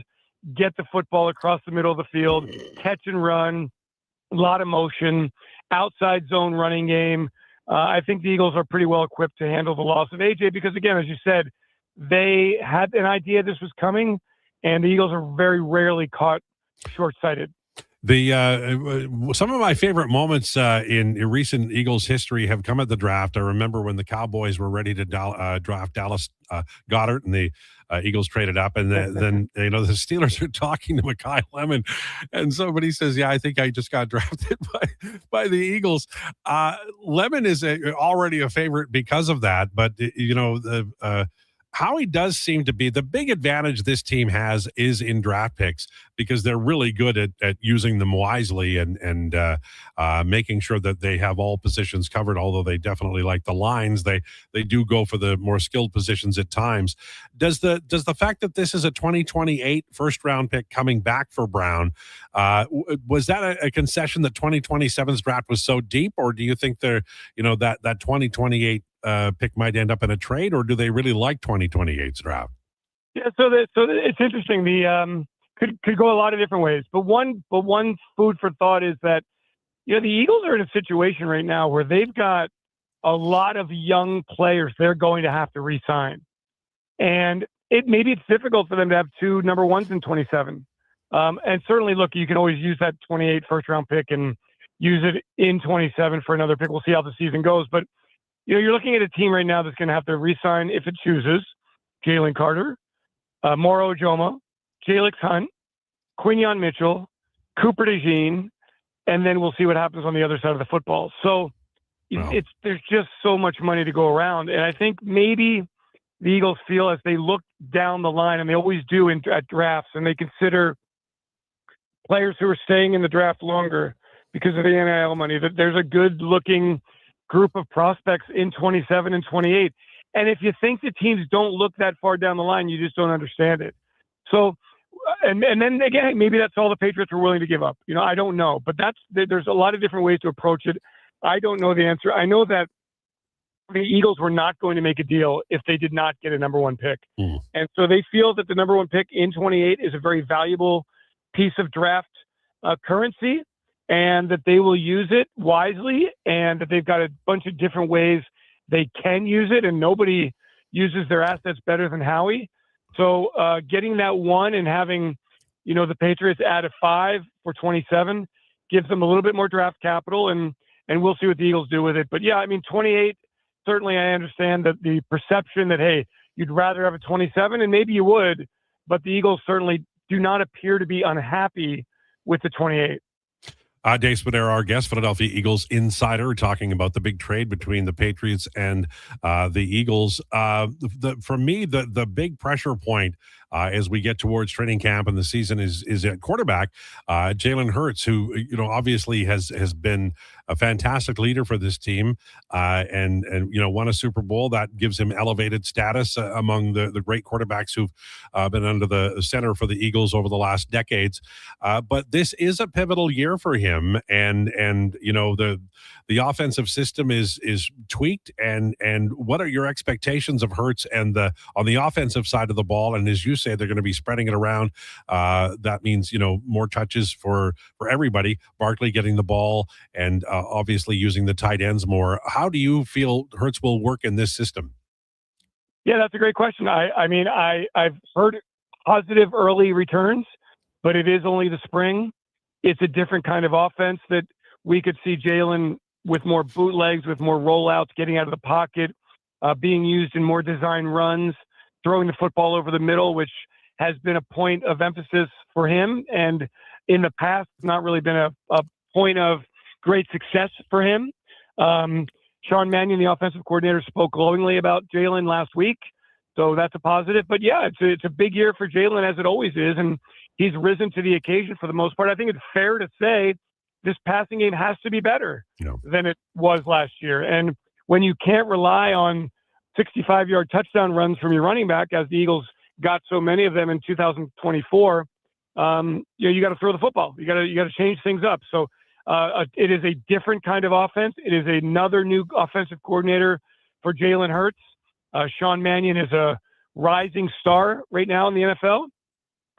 get the football across the middle of the field, catch and run, a lot of motion, outside zone running game. I think the Eagles are pretty well equipped to handle the loss of AJ because, again, as you said, they had an idea this was coming, and the Eagles are very rarely caught short-sighted. Some of my favorite moments in recent Eagles history have come at the draft. I remember when the Cowboys were ready to draft Dallas Goedert, and the Eagles traded up, and then the Steelers are talking to Mekhi Lemon, and somebody says, "Yeah, I think I just got drafted by the Eagles." Lemon is already a favorite because of that, but Howie does seem to be the big advantage this team has is in draft picks, because they're really good at using them wisely and making sure that they have all positions covered. Although they definitely like the lines, they do go for the more skilled positions at times. Does the fact that this is a 2028 first round pick coming back for Brown, was that a concession that 2027's draft was so deep, or do you think that 2028 pick might end up in a trade, or do they really like 2028's draft? Yeah, so it's interesting. The could go a lot of different ways, but one food for thought is that the Eagles are in a situation right now where they've got a lot of young players they're going to have to re-sign, and maybe it's difficult for them to have two number ones in 27. And certainly, look, you can always use that 28 first round pick and use it in 27 for another pick. We'll see how the season goes, but you're looking at a team right now that's going to have to re-sign, if it chooses, Jalen Carter, Moro Ojoma, Jalix Hunt, Quinion Mitchell, Cooper DeJean, and then we'll see what happens on the other side of the football. So there's just so much money to go around. And I think maybe the Eagles feel, as they look down the line, and they always do at drafts, and they consider players who are staying in the draft longer because of the NIL money, that there's a good-looking group of prospects in 27 and 28. And if you think the teams don't look that far down the line, you just don't understand it. So, and then again, maybe that's all the Patriots were willing to give up. I don't know, but there's a lot of different ways to approach it. I don't know the answer. I know that the Eagles were not going to make a deal if they did not get a number one pick. And so they feel that the number one pick in 28 is a very valuable piece of draft currency, and that they will use it wisely, and that they've got a bunch of different ways they can use it, and nobody uses their assets better than Howie. So getting that one and having, the Patriots add a 5 for 27 gives them a little bit more draft capital, and we'll see what the Eagles do with it. But yeah, 28, certainly I understand that the perception that, hey, you'd rather have a 27, and maybe you would, but the Eagles certainly do not appear to be unhappy with the 28. Dave Spadero, our guest, Philadelphia Eagles insider, talking about the big trade between the Patriots and the Eagles. For me, the big pressure point as we get towards training camp and the season is at quarterback. Jalen Hurts, who obviously has been a fantastic leader for this team, and won a Super Bowl. That gives him elevated status among the great quarterbacks who've been under the center for the Eagles over the last decades. But this is a pivotal year for him, and the offensive system is tweaked. And what are your expectations of Hurts and on the offensive side of the ball? And as you say, they're going to be spreading it around. That means more touches for everybody. Barkley getting the ball, and obviously using the tight ends more. How do you feel Hurts will work in this system? Yeah, that's a great question. I've heard positive early returns, but it is only the spring. It's a different kind of offense that we could see Jalen with more bootlegs, with more rollouts, getting out of the pocket, being used in more design runs, throwing the football over the middle, which has been a point of emphasis for him. And in the past, it's not really been a point of great success for him. Sean Mannion, the offensive coordinator, spoke glowingly about Jalen last week. So that's a positive. But yeah, it's a big year for Jalen, as it always is. And he's risen to the occasion for the most part. I think it's fair to say this passing game has to be better than it was last year. And when you can't rely on 65-yard touchdown runs from your running back, as the Eagles got so many of them in 2024, you got to throw the football. You got to change things up. So it is a different kind of offense. It is another new offensive coordinator for Jalen Hurts. Sean Mannion is a rising star right now in the NFL.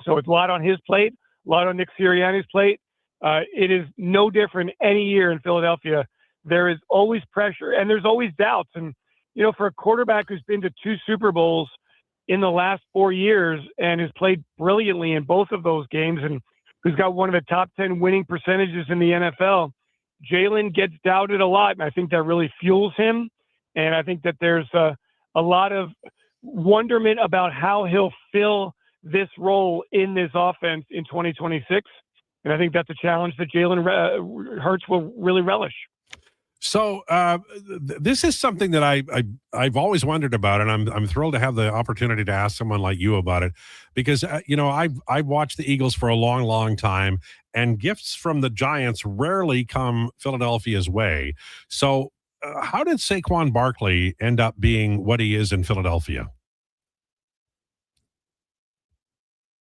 So it's a lot on his plate, a lot on Nick Sirianni's plate. It is no different any year in Philadelphia. There is always pressure and there's always doubts. And, for a quarterback who's been to 2 Super Bowls in the last 4 years and has played brilliantly in both of those games and who's got one of the top 10 winning percentages in the NFL. Jalen gets doubted a lot, and I think that really fuels him. And I think that there's a lot of wonderment about how he'll fill this role in this offense in 2026. And I think that's a challenge that Jalen Hurts will really relish. So this is something that I've always wondered about, and I'm thrilled to have the opportunity to ask someone like you about it, because I've watched the Eagles for a long time, and gifts from the Giants rarely come Philadelphia's way. So how did Saquon Barkley end up being what he is in Philadelphia?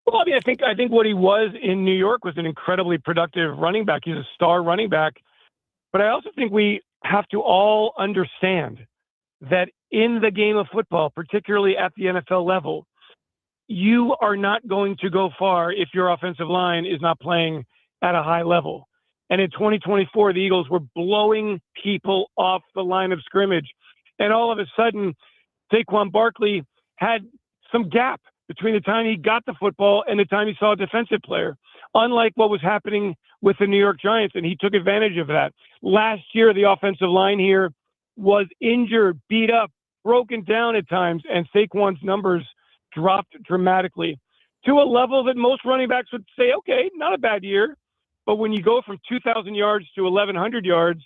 Well, I mean, I think what he was in New York was an incredibly productive running back. He's a star running back. But I also think we have to all understand that in the game of football, particularly at the NFL level, you are not going to go far if your offensive line is not playing at a high level. And in 2024, the Eagles were blowing people off the line of scrimmage. And all of a sudden, Saquon Barkley had some gap between the time he got the football and the time he saw a defensive player, unlike what was happening with the New York Giants, and he took advantage of that. Last year, the offensive line here was injured, beat up, broken down at times, and Saquon's numbers dropped dramatically to a level that most running backs would say, okay, not a bad year. But when you go from 2,000 yards to 1,100 yards,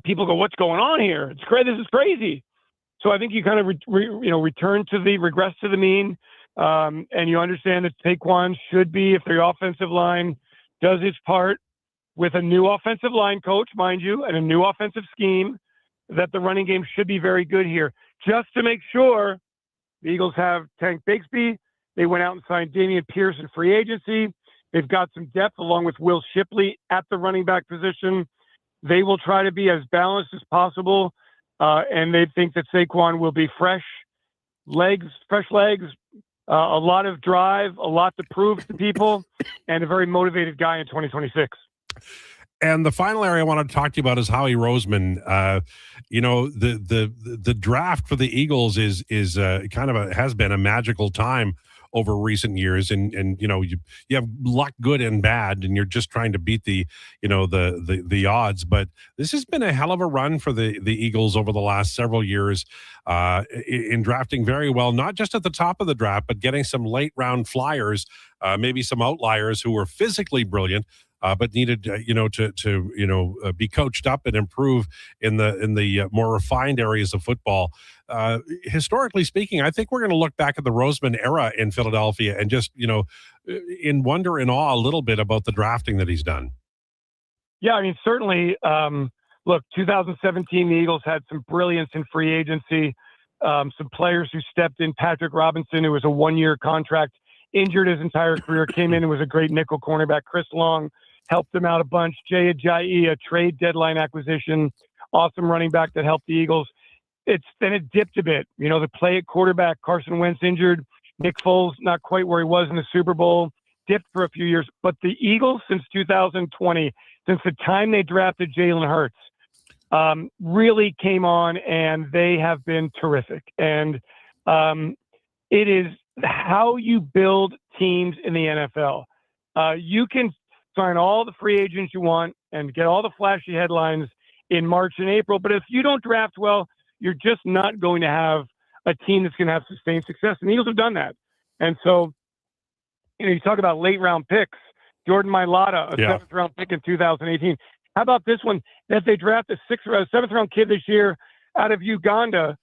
people go, what's going on here? It's crazy. This is crazy. So I think you kind of regress to the mean, and you understand that Saquon should be, if the offensive line does its part with a new offensive line coach, mind you, and a new offensive scheme, that the running game should be very good here. Just to make sure, the Eagles have Tank Bigsby. They went out and signed Dameon Pierce in free agency. They've got some depth along with Will Shipley at the running back position. They will try to be as balanced as possible, and they think that Saquon will be fresh legs, a lot of drive, a lot to prove to people, and a very motivated guy in 2026. And the final area I want to talk to you about is Howie Roseman. The draft for the Eagles is has been a magical time over recent years, and you have luck, good and bad, and you're just trying to beat the odds. But this has been a hell of a run for the Eagles over the last several years in drafting very well, not just at the top of the draft, but getting some late round flyers, maybe some outliers who were physically brilliant, but needed to be coached up and improve in the more refined areas of football. Historically speaking, I think we're going to look back at the Roseman era in Philadelphia and just in wonder and awe a little bit about the drafting that he's done. Yeah, I mean, certainly. Look, 2017, the Eagles had some brilliance in free agency. Some players who stepped in. Patrick Robinson, who was a one-year contract, injured his entire career, came in and was a great nickel cornerback. Chris Long helped them out a bunch. Jay Ajayi, a trade deadline acquisition, awesome running back that helped the Eagles. Then it dipped a bit. The play at quarterback, Carson Wentz injured. Nick Foles, not quite where he was in the Super Bowl, dipped for a few years. But the Eagles, since 2020, since the time they drafted Jalen Hurts, really came on, and they have been terrific. And it is how you build teams in the NFL. You can sign all the free agents you want and get all the flashy headlines in March and April, but if you don't draft well, you're just not going to have a team that's going to have sustained success. And the Eagles have done that. And so, you talk about late round picks. Jordan Mailata, a seventh round pick in 2018. How about this one? That they draft a seventh round kid this year out of Uganda,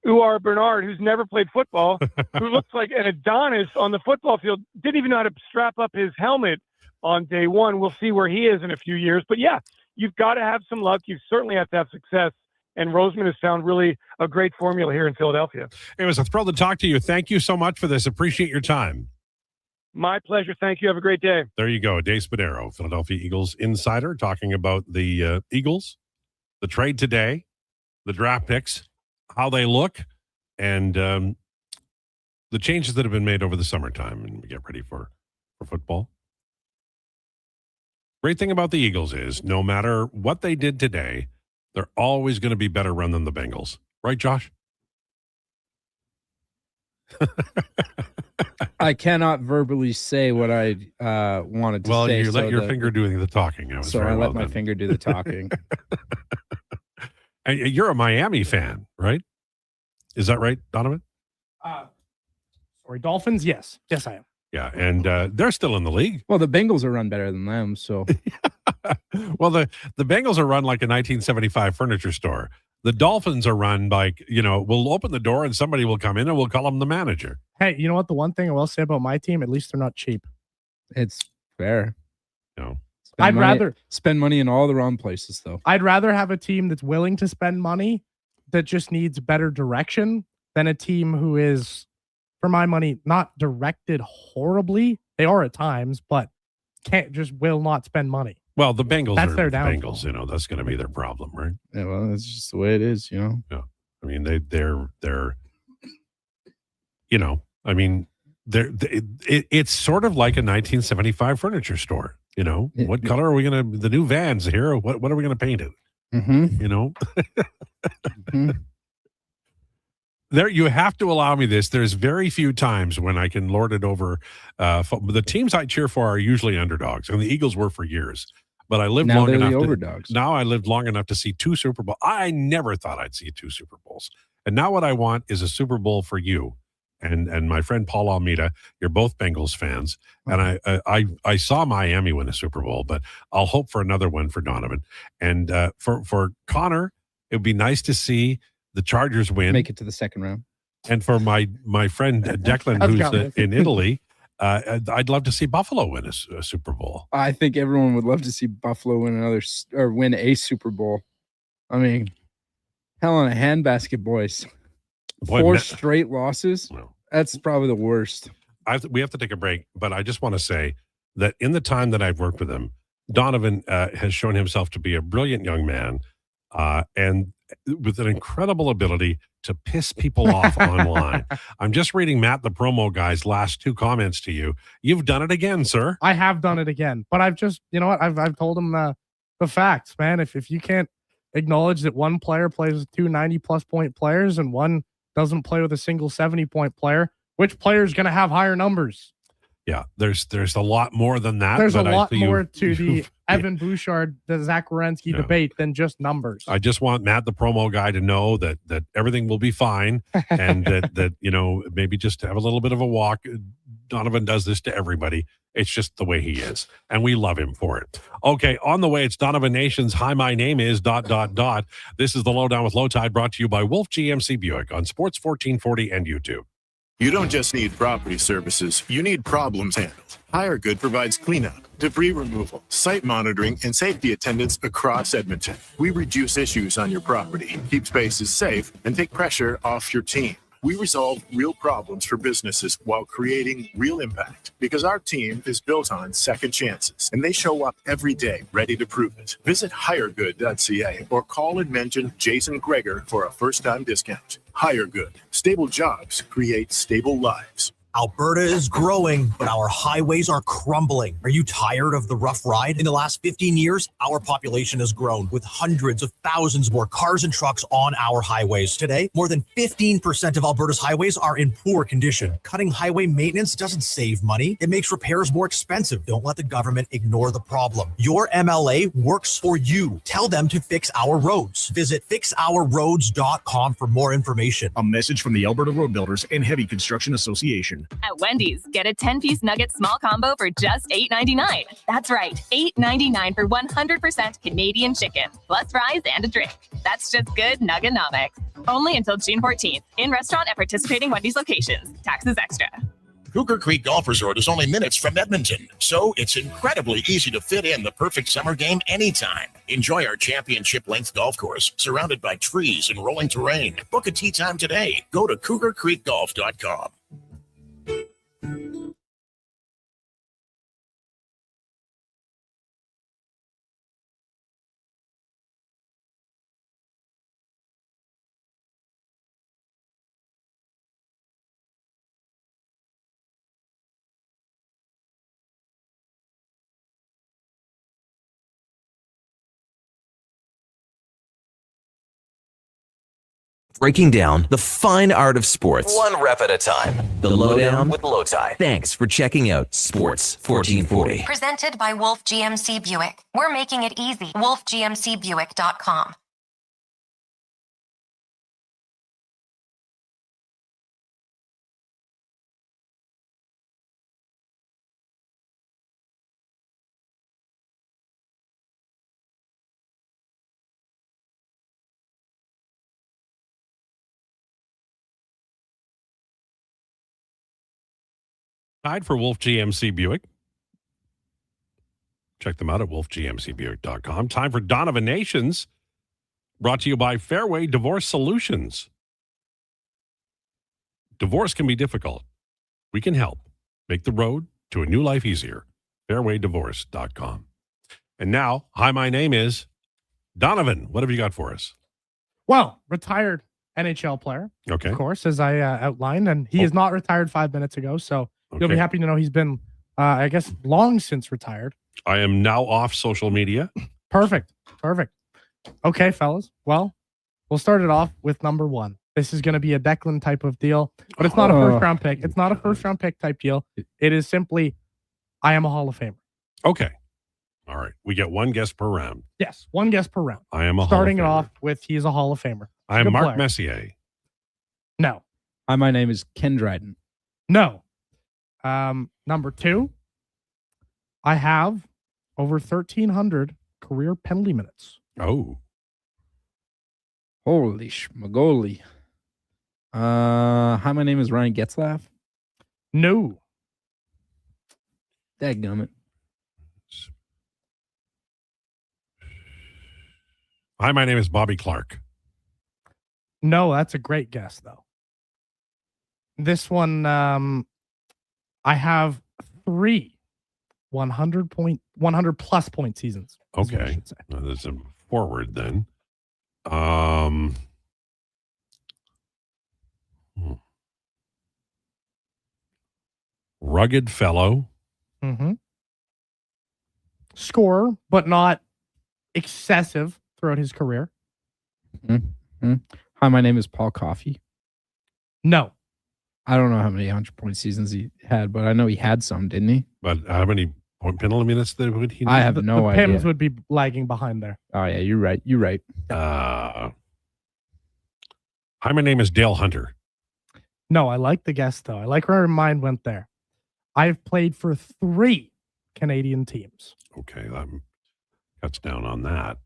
Uar Bernard, who's never played football, who looks like an Adonis on the football field, didn't even know how to strap up his helmet on day one. We'll see where he is in a few years. But yeah, you've got to have some luck. You certainly have to have success. And Roseman has found really a great formula here in Philadelphia. It was a thrill to talk to you. Thank you so much for this. Appreciate your time. My pleasure. Thank you. Have a great day. There you go. Dave Spadaro, Philadelphia Eagles insider, talking about the Eagles, the trade today, the draft picks, how they look, and the changes that have been made over the summertime, and we get ready for football. Great thing about the Eagles is no matter what they did today, they're always going to be better run than the Bengals. Right, Josh? I cannot verbally say what I wanted to say. Well, you so let your the- finger do the talking. That was So very I well let my done. finger do the talking. And you're a Miami fan, right? Is that right, Donovan? Sorry, Dolphins? Yes. Yes, I am. Yeah, and they're still in the league. Well, the Bengals are run better than them, so. Well, the Bengals are run like a 1975 furniture store. The Dolphins are run like, we'll open the door and somebody will come in and we'll call them the manager. Hey, you know what? The one thing I will say about my team, at least they're not cheap. It's fair. No. I'd rather spend money in all the wrong places, though. I'd rather have a team that's willing to spend money that just needs better direction than a team who is, for my money, not directed horribly. They are at times, but will not spend money. Well, the Bengals That's are their the downfall. Bengals, that's going to be their problem, right? Yeah, well, that's just the way it is, Yeah. I mean, they're it's sort of like a 1975 furniture store. What color are we going to, the new vans here? What are we going to paint it? Mm-hmm. There, you have to allow me this. There's very few times when I can lord it over. The teams I cheer for are usually underdogs, and the Eagles were for years. But I lived Now long they're enough. the overdogs. Now I lived long enough to see 2 Super Bowls. I never thought I'd see 2 Super Bowls, and now what I want is a Super Bowl for you and my friend Paul Almeida. You're both Bengals fans, and I saw Miami win a Super Bowl, but I'll hope for another one for Donovan and for Connor. It would be nice to see the Chargers win, Make it to the second round. and for my friend Declan, who's in Italy, I'd love to see Buffalo win a Super Bowl. I think everyone would love to see Buffalo win a Super Bowl. I mean, hell in a handbasket, boys. Boy, 4 straight losses. That's probably the worst. We have to take a break, but I just want to say that in the time that I've worked with him, Donovan has shown himself to be a brilliant young man, and with an incredible ability to piss people off online. I'm just reading Matt, the promo guy's last 2 comments to you. You've done it again, sir. I have done it again, but I've just, you know what? I've told him the facts, man. If you can't acknowledge that one player plays with 2 90-plus point players and one doesn't play with a single 70-point player, which player is going to have higher numbers? Yeah, there's a lot more than that. There's a but lot more to the Evan Bouchard, the Zach Wierenski debate than just numbers. I just want Matt, the promo guy, to know that everything will be fine, and that maybe just have a little bit of a walk. Donovan does this to everybody. It's just the way he is, and we love him for it. Okay, on the way, it's Donovan Nation's Hi, My Name Is ... This is the Lowdown with Lowetide, brought to you by Wolf GMC Buick on Sports 1440 and YouTube. You don't just need property services, you need problems handled. HireGood provides cleanup, debris removal, site monitoring, and safety attendance across Edmonton. We reduce issues on your property, keep spaces safe, and take pressure off your team. We resolve real problems for businesses while creating real impact, because our team is built on second chances, and they show up every day ready to prove it. Visit hiregood.ca or call and mention Jason Krueger for a first-time discount. HireGood. Stable jobs create stable lives. Alberta is growing, but our highways are crumbling. Are you tired of the rough ride? In the last 15 years, our population has grown with hundreds of thousands more cars and trucks on our highways. Today, more than 15% of Alberta's highways are in poor condition. Cutting highway maintenance doesn't save money. It makes repairs more expensive. Don't let the government ignore the problem. Your MLA works for you. Tell them to fix our roads. Visit fixourroads.com for more information. A message from the Alberta Road Builders and Heavy Construction Association. At Wendy's, get a 10-piece nugget small combo for just $8.99. That's right, $8.99 for 100% Canadian chicken, plus fries and a drink. That's just good nuggenomics. Only until June 14th. In restaurant at participating Wendy's locations. Taxes extra. Cougar Creek Golf Resort is only minutes from Edmonton, so it's incredibly easy to fit in the perfect summer game anytime. Enjoy our championship-length golf course, surrounded by trees and rolling terrain. Book a tee time today. Go to cougarcreekgolf.com. breaking down the fine art of sports, one rep at a time. The Lowdown with Lowetide. Thanks for checking out Sports 1440. Presented by Wolf GMC Buick. We're making it easy. WolfGMCBuick.com. Tide for Wolf GMC Buick. Check them out at wolfgmcbuick.com. Time for Donovan Nations, brought to you by Fairway Divorce Solutions. Divorce can be difficult. We can help. Make the road to a new life easier. Fairwaydivorce.com. And now, hi, my name is Donovan. What have you got for us? Well, retired NHL player, Okay. of course, as I outlined, and he is not retired 5 minutes ago, so you'll be Okay. happy to know he's been, I guess, long since retired. I am now off social media. Perfect. Okay, fellas. Well, we'll start it off with number one. This is going to be a Declan type of deal, but it's not a first-round pick. It's not a first-round pick type deal. It is simply, I am a Hall of Famer. Okay. All right. We get one guess per round. Yes, one guess per round. I am a Starting it Hall of off with, he is a Hall of Famer. I am Good Mark player. Messier. No. Hi, my name is Ken Dryden. No. Number two, I have over 1,300 career penalty minutes. Oh. Holy schmagoli. Hi, my name is Ryan Getzlaff. No. Dadgummit. Hi, my name is Bobby Clark. No, that's a great guess, though. This one, I have 3 100 plus point seasons. is what I Okay. should say. That's a forward then. Rugged fellow. Mm-hmm. Scorer, but not excessive throughout his career. Mm-hmm. Hi, my name is Paul Coffey. No. I don't know how many 100-point seasons he had, but I know he had some, didn't he? But how many penalty minutes would he need? I have no the idea. Pims would be lagging behind there. Oh, yeah, you're right. You're right. Hi, my name is Dale Hunter. No, I like the guess, though. I like where her mind went there. I've played for 3 Canadian teams. Okay, that cuts down on that.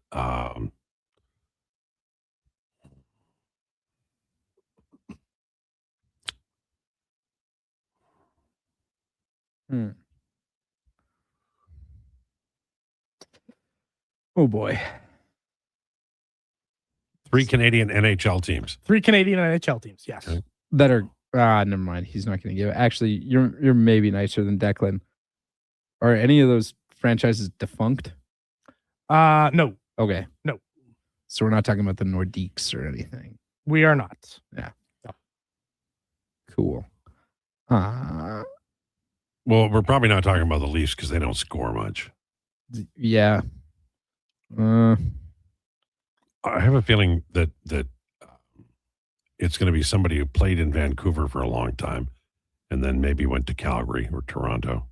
Oh, boy. 3 Canadian NHL teams. 3 Canadian NHL teams, yes. Okay. That are never mind. He's not going to give it. Actually, you're maybe nicer than Declan. Are any of those franchises defunct? No. Okay. No. So we're not talking about the Nordiques or anything. We are not. Yeah. No. Cool. Well, we're probably not talking about the Leafs because they don't score much. Yeah. I have a feeling that it's going to be somebody who played in Vancouver for a long time and then maybe went to Calgary or Toronto.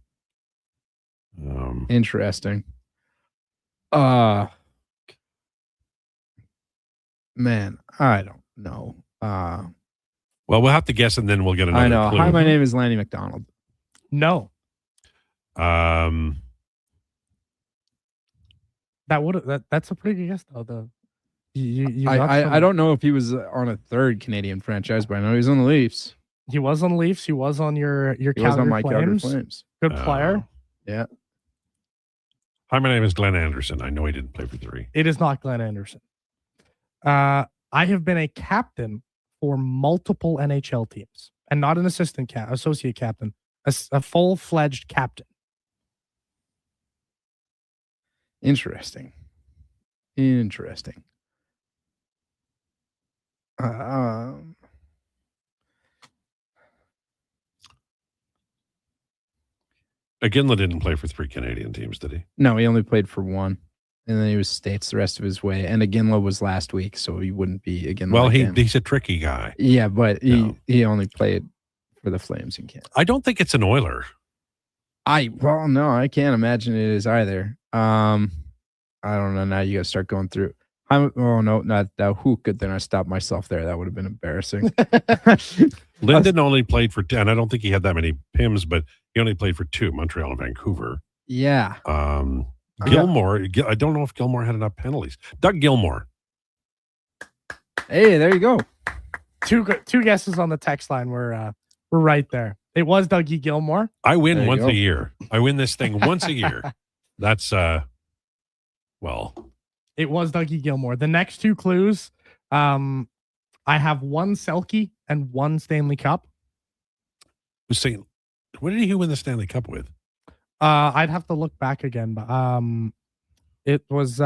Interesting. Man, I don't know. Well, we'll have to guess and then we'll get another I know. clue. Hi, my name is Lanny McDonald. No. That's a pretty good guess, though. You got some- I don't know if he was on a third Canadian franchise, but I know he was on the Leafs. He was on the Leafs. He was on your He was Calgary on my Calgary Flames. Flames. Good player. Yeah. Hi, my name is Glenn Anderson. I know he didn't play for 3. It is not Glenn Anderson. I have been a captain for multiple NHL teams, and not an associate captain, a full-fledged captain. Interesting. Iginla didn't play for 3 Canadian teams, did he? No, he only played for 1, And then he was States the rest of his way. And Iginla was last week, so he wouldn't be Iginla. Well, again. he's a tricky guy. Yeah, but he only played for the Flames in Canada. I don't think it's an Oiler. No, I can't imagine it is either. I don't know. Now you got to start going through. Not that. Who could then I stop myself there? That would have been embarrassing. Linden only played for 10. I don't think he had that many PIMs, but he only played for 2, Montreal and Vancouver. Yeah. Gilmore, I don't know if Gilmore had enough penalties. Doug Gilmore. Hey, there you go. Two guesses on the text line were right there. It was Dougie Gilmore. I win once a year. I win this thing once a year. That's it was Dougie Gilmore. The next 2 clues, I have 1 Selke and 1 Stanley Cup. What did he win the Stanley Cup with? I'd have to look back again, but it was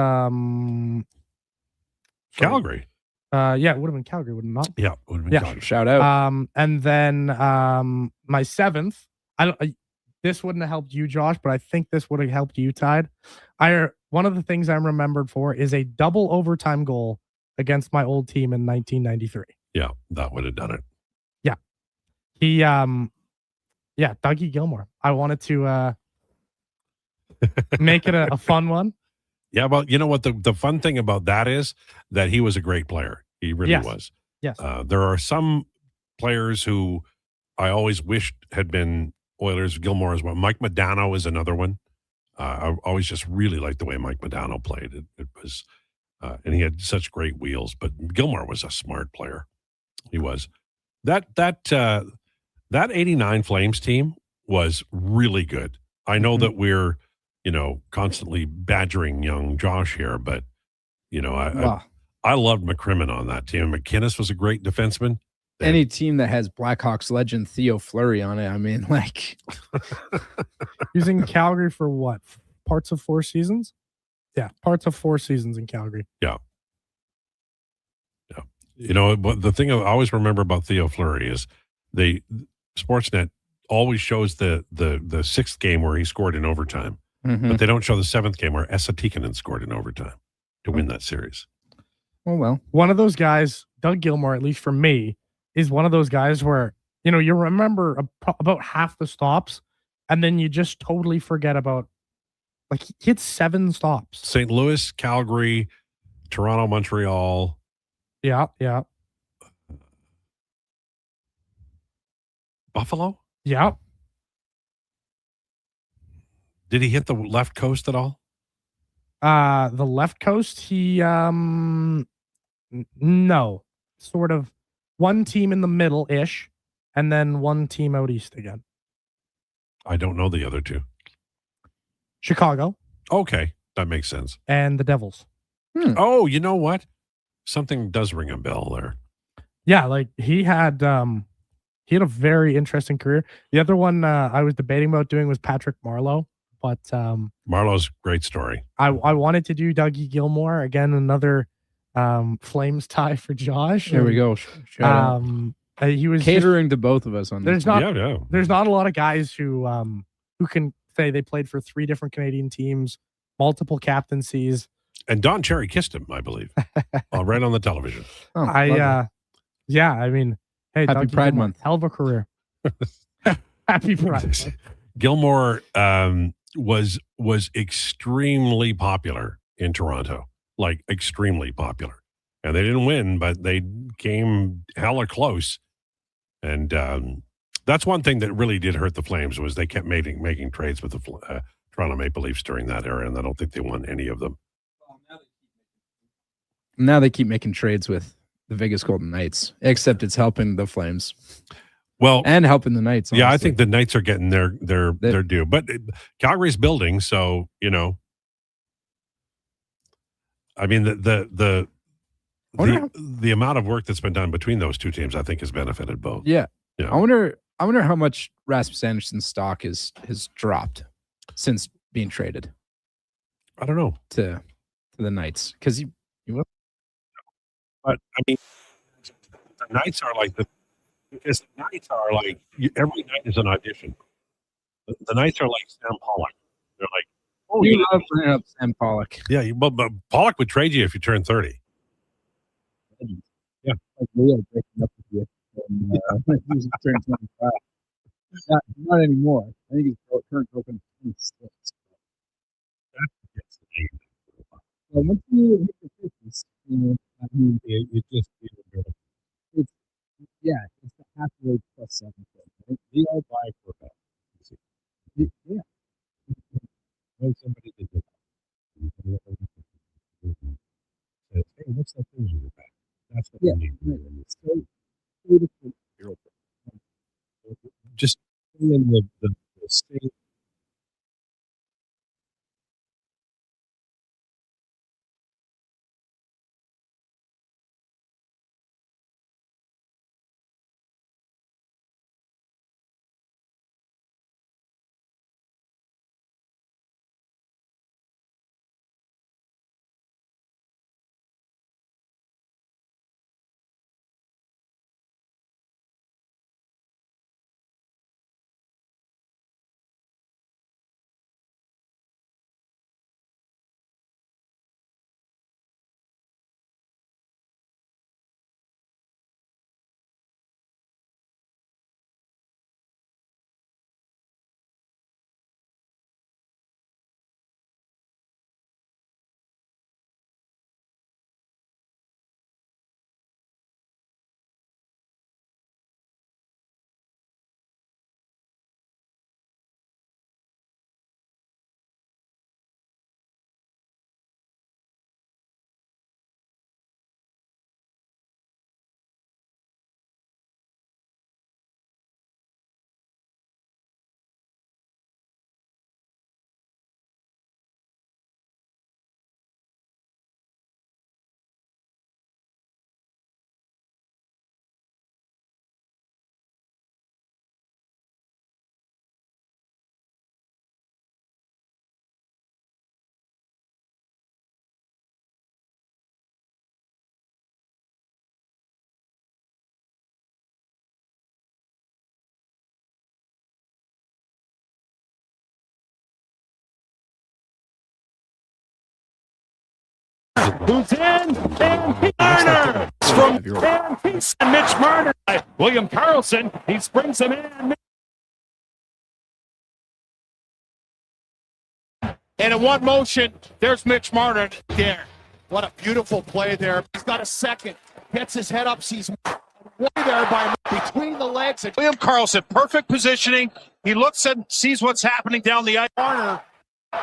Calgary. Yeah, it would have been Calgary, would it not? Yeah, it would have been Calgary. Shout out. And then my 7th, this wouldn't have helped you, Josh, but I think this would have helped you, Tide. One of the things I'm remembered for is a double overtime goal against my old team in 1993. Yeah, that would have done it. Yeah. Dougie Gilmore. I wanted to make it a fun one. Yeah, well, you know what? The fun thing about that is that he was a great player. He really was. Yes. There are some players who I always wished had been Oilers. Gilmore as well. Mike Modano is another one. I always just really liked the way Mike Modano played. It was, and he had such great wheels. But Gilmore was a smart player. He was. That 89 Flames team was really good. I know that we're, constantly badgering young Josh here, but I loved McCrimmon on that team. McInnes was a great defenseman. Any team that has Blackhawks legend Theo Fleury on it, I mean, like using Calgary for what? Parts of 4 seasons? Yeah, parts of 4 seasons in Calgary. Yeah. But the thing I always remember about Theo Fleury is Sportsnet always shows the 6th game where he scored in overtime, but they don't show the 7th game where Esa Tikkanen scored in overtime to win that series. Oh, well. One of those guys, Doug Gilmore, at least for me, is one of those guys where, you remember about half the stops and then you just totally forget about, he hit 7 stops. St. Louis, Calgary, Toronto, Montreal. Yeah. Buffalo? Yeah. Did he hit the left coast at all? The left coast, he no. Sort of one team in the middle-ish, and then one team out east again. I don't know the other 2. Chicago. Okay, that makes sense. And the Devils. Oh, you know what? Something does ring a bell there. Yeah, he had a very interesting career. The other one I was debating about doing was Patrick Marleau, but Marlowe's great story. I wanted to do Dougie Gilmore again, another Flames tie for Josh. There we go. He was catering to both of us on there's this. Not there's not a lot of guys who can say they played for 3 different Canadian teams, multiple captaincies. And Don Cherry kissed him, I believe, right on the television. Oh, I mean, hey, happy Dougie Pride Gilmore, Month. hell of a career. Happy Pride. Gilmore was extremely popular in Toronto, extremely popular, and they didn't win, but they came hella close. And that's one thing that really did hurt the Flames was they kept making trades with the Toronto Maple Leafs during that era, and I don't think they won any of them. Now they keep making trades with the Vegas Golden Knights, except it's helping the Flames. Well, and helping the Knights. Yeah, honestly. I think the Knights are getting their due, but Calgary's building, so I mean the amount of work that's been done between those 2 teams, I think, has benefited both. Yeah. I wonder how much Rasmus Anderson's stock has dropped since being traded. I don't know to the Knights because he will. But I mean, the Knights are because the Knights are every night is an audition. The Knights are like Sam Pollock. They're like, Oh, You love bringing up Sam Pollock. Yeah, but Pollock would trade you if you turn 30. Yeah. Like Leo breaking up with you. When he was turned 25. Not anymore. I think he's turned open 26. Well, once you hit the 50s, I mean, it just it's yeah, it's the halfway plus 7 thing. Right? We all buy for that. Yeah. When somebody did that, says, hey, what's that thing in your back? That's what Yeah. you need. Right. So different. Just in the state. Who's in? And Pete Marner from Dan Peace and Mitch Marner. William Carlson, he springs him in. And in one motion, there's Mitch Marner there. What a beautiful play there. He's got a second. Gets his head up, sees way there by between the legs. And William Carlson, perfect positioning. He looks and sees what's happening down the ice. Marner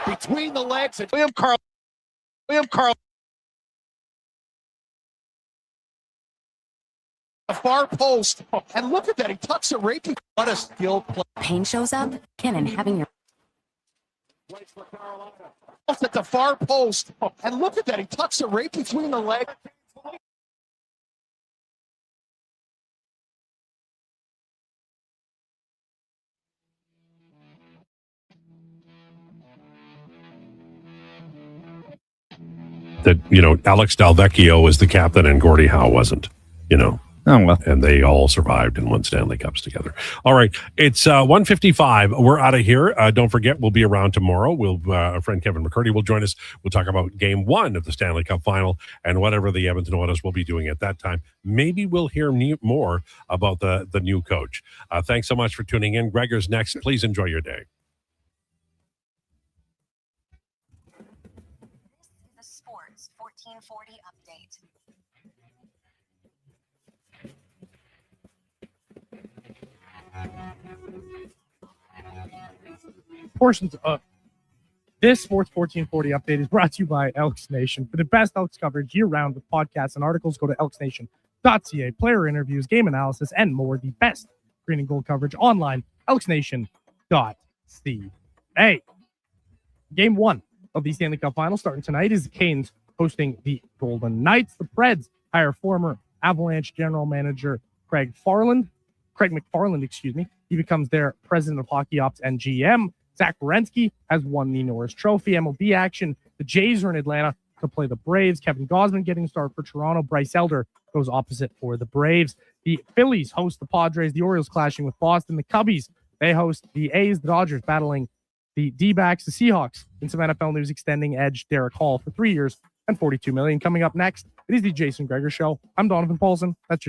between the legs. And William Carlson. The far post, and look at that. He tucks it right. What a skill play. Pain shows up. Kenan having your At the far post, and look at that. He tucks it right between the legs. That, Alex Dalvecchio was the captain and Gordie Howe wasn't, Oh, well. And they all survived and won Stanley Cups together. All right. It's 1:55. We're out of here. Don't forget, we'll be around tomorrow. Our friend Kevin McCurdy will join us. We'll talk about game 1 of the Stanley Cup final and whatever the Edmonton Oilers will be doing at that time. Maybe we'll hear more about the new coach. Thanks so much for tuning in. Gregor's next. Please enjoy your day. The Sports 1440 update. Portions of this Sports 1440 update is brought to you by Elks Nation. For the best Elks coverage year-round with podcasts and articles, go to elksnation.ca. Player interviews, game analysis, and more. The best green and gold coverage online, elksnation.ca. Game 1 of the Stanley Cup Final starting tonight is the Canes hosting the Golden Knights. The Preds hire former Avalanche general manager Craig McFarland, He becomes their president of hockey ops and GM. Zach Werenski has won the Norris Trophy. MLB action. The Jays are in Atlanta to play the Braves. Kevin Gausman getting a start for Toronto. Bryce Elder goes opposite for the Braves. The Phillies host the Padres. The Orioles clashing with Boston. The Cubbies, they host the A's. The Dodgers battling the D-backs, the Seahawks, in some NFL news, extending edge Derek Hall for 3 years and $42 million. Coming up next, it is the Jason Greger Show. I'm Donovan Paulson. That's your